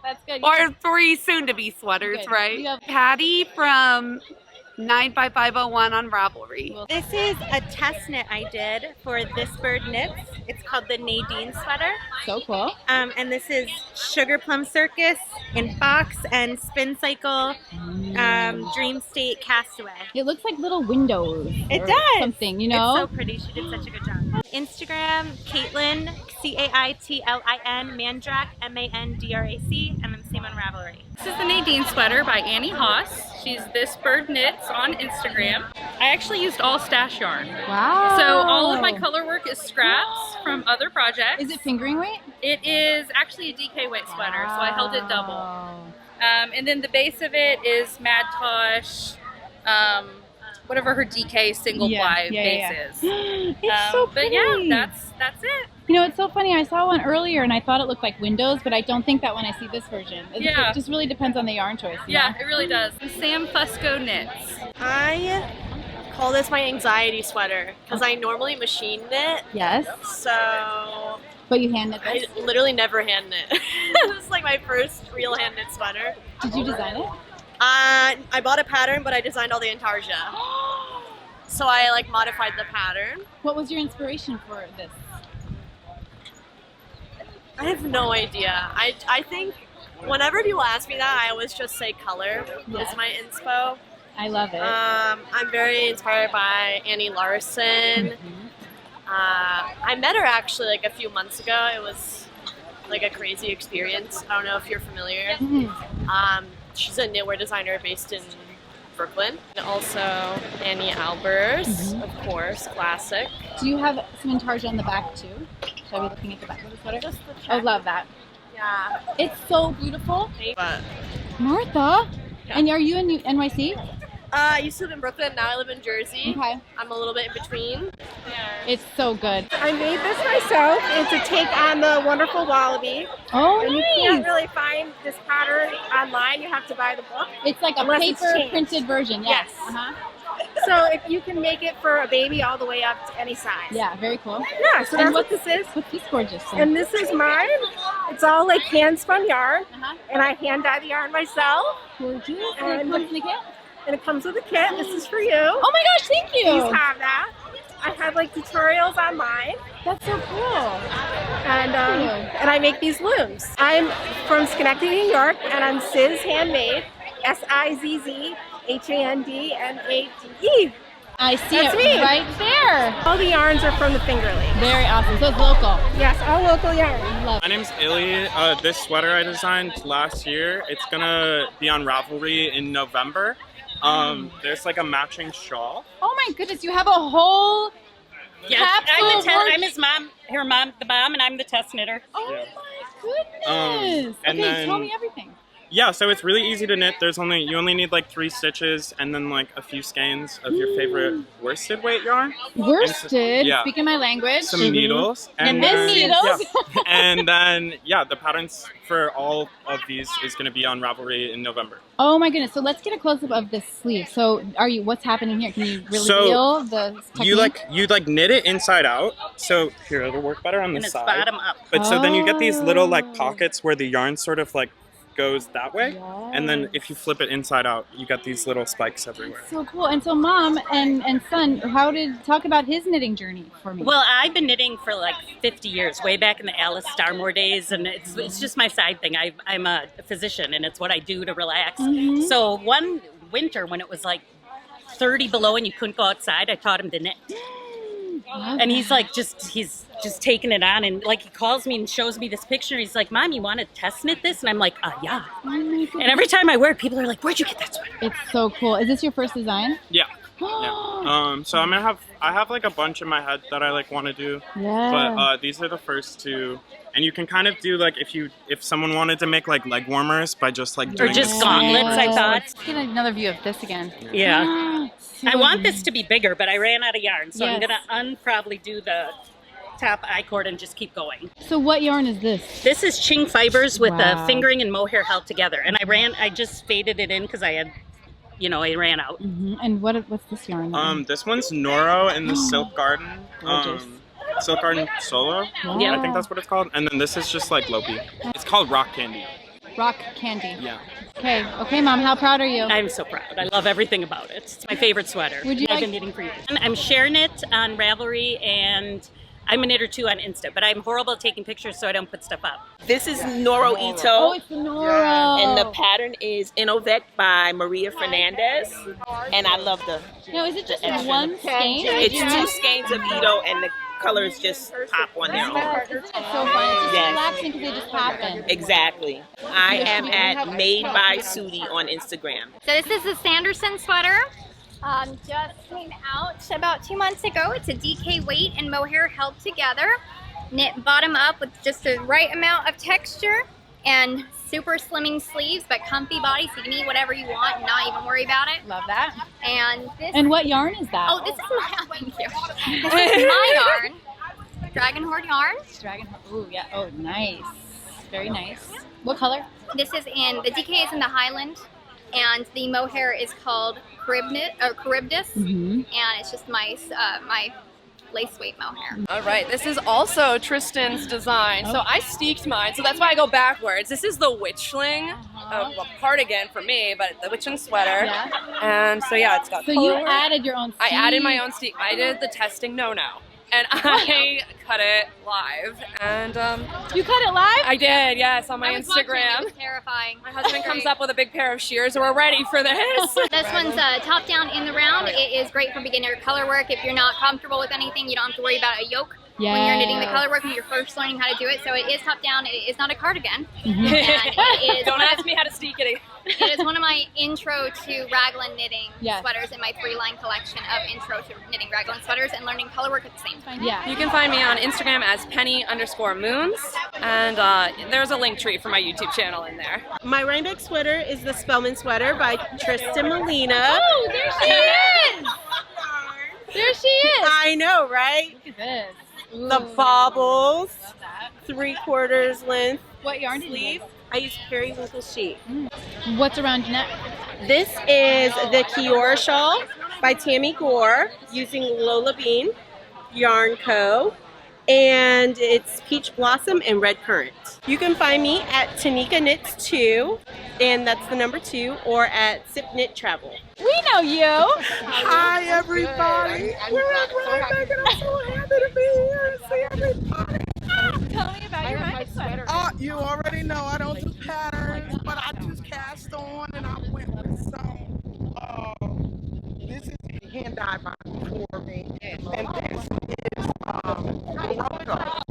That's good. Or 3 soon-to-be sweaters, Good. right? You have- Patty from 95501 on Ravelry. This is a test knit I did for This Bird Knits. It's called the Nadine sweater. So cool. And this is Sugar Plum Circus in Fox and Spin Cycle Dream State Castaway. It looks like little windows. It or does. something, you know? It's so pretty. She did such a good job. Instagram, Caitlyn, Caitlyn, Mandrack, Mandrac, and I'm the same on Ravelry. This is the Nadine sweater by Annie Haas. She's This Bird Knits on Instagram. I actually used all stash yarn. Wow. So all of my color work is scraps from other projects. Is it fingering weight? It is actually a DK weight sweater, so I held it double. And then the base of it is Mad Tosh, whatever her DK single ply base is. It's so pretty. But yeah, that's it. You know, it's so funny. I saw one earlier and I thought it looked like windows, but I don't think that when I see this version. It just really depends on the yarn choice. you know? It really does. Sam Fusco Knits. I call this my anxiety sweater because I normally machine knit. Yes. So. But you hand knit I this? literally never hand knit. This is like my first real hand knit sweater. Did you design it? I bought a pattern, but I designed all the intarsia. so I like modified the pattern. What was your inspiration for this? I have no idea. I think whenever people ask me that, I always just say color is my inspo. I love it. I'm very inspired by Annie Larson. I met her actually like a few months ago. It was like a crazy experience. I don't know if you're familiar. She's a knitwear designer based in Brooklyn. And also Annie Albers, of course, classic. Do you have some intarsia on the back too? Shall we be looking at the back of the sweater? Just the I love that. Yeah. It's so beautiful. But Martha, and are you in NYC? I used to live in Brooklyn, now I live in Jersey. Okay. I'm a little bit in between. It's so good. I made this myself. It's a take on the wonderful Wallaby. Oh, and nice. You can't really find this pattern online. You have to buy the book. It's like a Unless it's paper changed. printed version. Yes. So if you can make it for a baby all the way up to any size. Yeah, very cool. Yeah, so And that's what this is. What's this gorgeous thing? And this is mine. It's all like hand spun yarn. And I hand dye the yarn myself. Gorgeous. And it comes in the kit? And it comes with a kit. This is for you. Oh my gosh, thank you. Please have that. I have like tutorials online. That's so cool. And I make these looms. I'm from Schenectady, New York, and I'm Sizz Handmade. SIZZHANDMADE. I see That's it me. right there. All the yarns are from the Finger Lakes. Very awesome. So it's local. Yes, all local yarn. Love My name's Illy. This sweater I designed last year. It's gonna be on Ravelry in November. There's like a matching shawl. Oh my goodness, you have a whole capsule. I'm his mom, her mom, the mom, and I'm the test knitter. Oh my goodness. And okay, then- tell me everything. Yeah, so it's really easy to knit. You only need like 3 stitches and then like a few skeins of your favorite worsted weight yarn. Worsted, yeah. speaking my language. Some needles. And then, needles. Yeah. And then, yeah, the patterns for all of these is going to be on Ravelry in November. Oh my goodness. So let's get a close up of this sleeve. So what's happening here? Can you really So, reveal the technique? You knit it inside out. So here, it'll work better on the And it's side. bottom up. But so then you get these little like pockets where the yarn sort of like goes that way. And then if you flip it inside out, you get these little spikes everywhere. So cool. And so mom and son, talk about his knitting journey for me. Well, I've been knitting for like 50 years, way back in the Alice Starmore days, and it's just my side thing. I'm a physician, and it's what I do to relax. So one winter when it was like 30 below and you couldn't go outside, I taught him to knit. And he's like, he's just taking it on, and like he calls me and shows me this picture. He's like, "Mom, you want to test knit this?" And I'm like, "Yeah." And every time I wear it, people are like, "Where'd you get that sweater?" It's so cool. Is this your first design? Yeah. Yeah. So I have like a bunch in my head that I like want to do. Yeah. But these are the first 2. And you can kind of do like if someone wanted to make like leg warmers by just like doing just gauntlets, I thought. Let's get another view of this again. Yeah. So I want this to be bigger, but I ran out of yarn, so I'm Yes. gonna probably do the top I-cord and just keep going. So what yarn is this? This is Ching fibers with Wow. fingering and mohair held together, and I just faded it in because I had, I ran out. And what's this yarn? This one's Noro in the Silk Garden. Silk Garden Solo. Yeah. I think that's what it's called. And then this is just like Lopi. It's called Rock Candy. Rock Candy. Yeah. Okay, Mom, how proud are you? I'm so proud. I love everything about it. It's my favorite sweater. Would you I've like- been knitting for years. I'm sharing it on Ravelry, and I'm a knitter too on Insta, but I'm horrible at taking pictures, so I don't put stuff up. This is Noro Ito. Oh, it's the Noro. And the pattern is Innovec by Maria Fernandez. And I love the... Now, is it just extra. one skein? It's 2 skeins of Ito, and the colors just pop on their own. Isn't that so fun? It's just Yes. relaxing because they just happen. Exactly. I am at Made by Sudi on Instagram. So this is the Sanderson Sweater. Just came out about 2 months ago. It's a DK weight and mohair held together. Knit bottom up with just the right amount of texture and super slimming sleeves, but comfy body, so you can eat whatever you want and not even worry about it. Love that. And this. And what yarn is that? Oh, this is my. Thank you. This is my yarn. Dragon Horde yarn. Ooh, yeah. Oh, nice. Very nice. What color? This is the DK is in the Highland, and the mohair is called Charybdis, Mm-hmm. and it's just my lace weight mohair. All right, this is also Tristan's design. So I steeked mine, so that's why I go backwards. This is the witchling, cardigan for me, but the witchling sweater. Yeah. And so yeah, it's got So color. you added your own I steek. added my own steek. I did the testing no-no. And I cut it live. And you cut it live? I did, yes, on my I was watching, Instagram. it was terrifying. My husband comes up with a big pair of shears, and we're ready for this. This one's top down in the round. It is great for beginner color work. If you're not comfortable with anything, you don't have to worry about a yoke when you're knitting the color work when you're first learning how to do it. So it is top down. It is not a cardigan. And it is Don't ask me how to steek it. It is one of my intro to raglan knitting Yes. sweaters in my 3-line collection of intro to knitting raglan sweaters and learning color work at the same time. Yeah. You can find me on Instagram as penny_moons, and there's a link tree for my YouTube channel in there. My RHINEBECK sweater is the Spellman sweater by Tristan Molina. Oh, there she is! There she is! I know, right? Look at this. Ooh. The baubles, 3/4 length. What yarn did you sleeve. use? I use periwinkle sheet. What's around your neck? This is the Kiora Shawl by Tammy Gore using Lola Bean Yarn Co. And it's Peach Blossom and Red Currant. You can find me at Tanika Knits 2, and that's the number 2, or at Sip Knit Travel. We know you. Hi everybody. We're at RHINEBECK and I'm so happy to be here and see everybody. Tell me about your RHINEBECK sweater. You already know I don't do patterns, but I just cast on and I went with some. This is hand dyed by for me, and this is Barocco.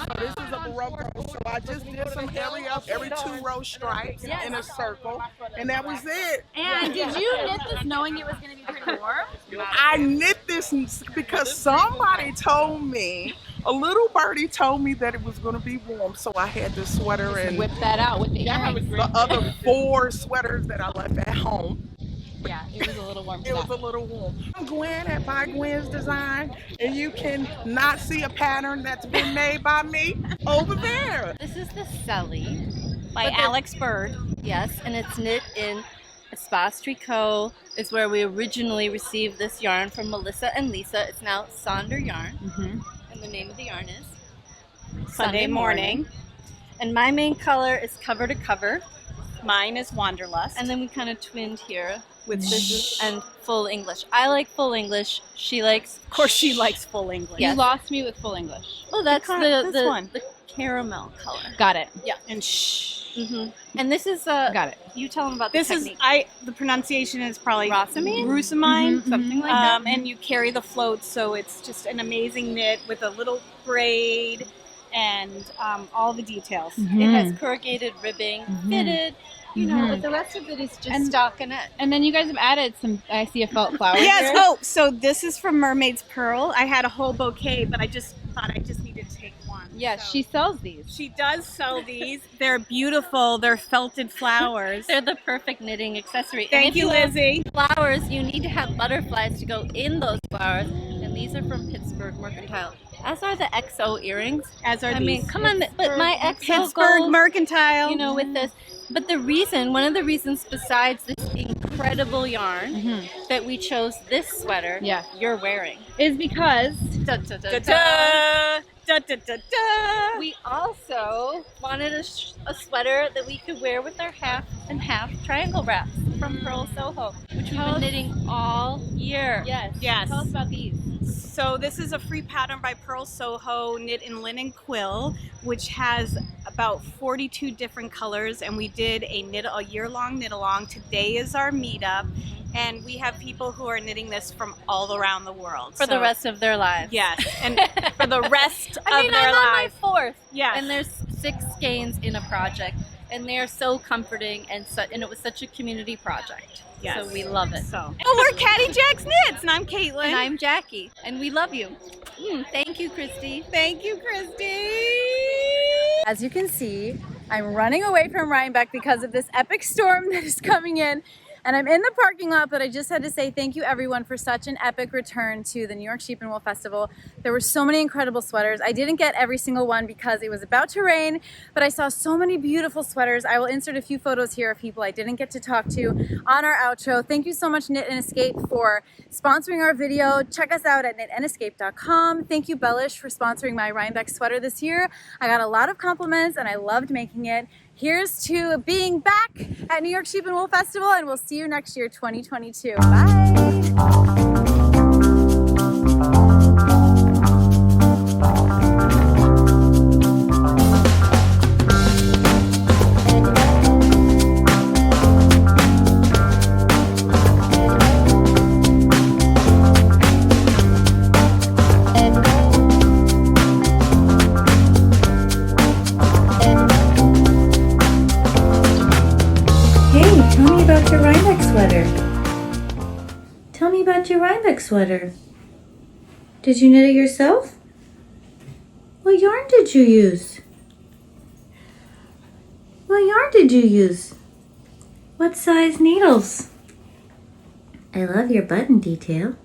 So this is a Barocco. So I just did some every 2 row stripes in a circle, and that was it. And did you knit this knowing it was going to be pretty warm? I knit this because somebody told me, a little birdie told me that it was going to be warm, so I had this sweater and whip that out with the earrings. The other 4 sweaters that I left at home. Yeah, it was a little warm. It was a little warm. I'm Gwen at By Gwen's Design, and you can not see a pattern that's been made by me over there. This is the Selly by Alex Bird. Yes, and it's knit in Espace Tricot. It's where we originally received this yarn from Melissa and Lisa. It's now Sonder yarn, and the name of the yarn is Sunday Morning. And my main color is Cover to Cover. Mine is Wanderlust. And then we kind of twinned here with this and Full English. I like Full English. She likes, of course, she likes Full English. You lost me with Full English. Oh, that's this one. The caramel color. Got it. Yeah. And shh. And this is got it. You tell them about This the is technique. the pronunciation is probably Rosamine? Rusamine, Something like that. And you carry the float, so it's just an amazing knit with a little braid and all the details. It has corrugated ribbing, fitted. You know, but the rest of it is just stockinette. And then you guys have added some, I see a felt flower Yes. here. Oh, so this is from Mermaid's Pearl. I had a whole bouquet, but I just thought I just needed to take one. Yes, she sells these. She does sell these. They're beautiful. They're felted flowers. They're the perfect knitting accessory. Thank and if you, have Lizzie. Flowers, you need to have butterflies to go in those flowers. And these are from Pittsburgh Mercantile. As are the XO earrings. As are I these. mean, come on, but my XO Pittsburgh goes, Mercantile. you know, with this. But one of the reasons besides this incredible yarn that we chose this sweater you're wearing is because we also wanted a sweater that we could wear with our half and half triangle wraps from Pearl Soho, which we've been knitting all year. Yes. Yes. Tell us about these. So this is a free pattern by Pearl Soho, knit in linen quill, which has about 42 different colors, and we did a year-long knit-along. Today is our meetup, and we have people who are knitting this from all around the world. For the rest of their lives. Yes, and for the rest of I'm their on lives. my 4th. Yes. And there's 6 skeins in a project, and they are so comforting, and it was such a community project. Yes. So we love it. So. Oh, we're Caddy Jack's Knits, and I'm Caitlyn. And I'm Jackie, and we love you. Thank you, Christy. Thank you, Christy. As you can see, I'm running away from RHINEBECK because of this epic storm that is coming in. And I'm in the parking lot, but I just had to say thank you everyone for such an epic return to the New York Sheep and Wool Festival. There were so many incredible sweaters. I didn't get every single one because it was about to rain, but I saw so many beautiful sweaters. I will insert a few photos here of people I didn't get to talk to on our outro. Thank you so much, Knit and Escape, for sponsoring our video. Check us out at knitandescape.com. Thank you, Bellish, for sponsoring my RHINEBECK sweater this year. I got a lot of compliments and I loved making it. Here's to being back at New York Sheep and Wool Festival, and we'll see you next year, 2022. Bye! Tell me about your RHINEBECK sweater. Tell me about your RHINEBECK sweater. Did you knit it yourself? What yarn did you use? What yarn did you use? What size needles? I love your button detail.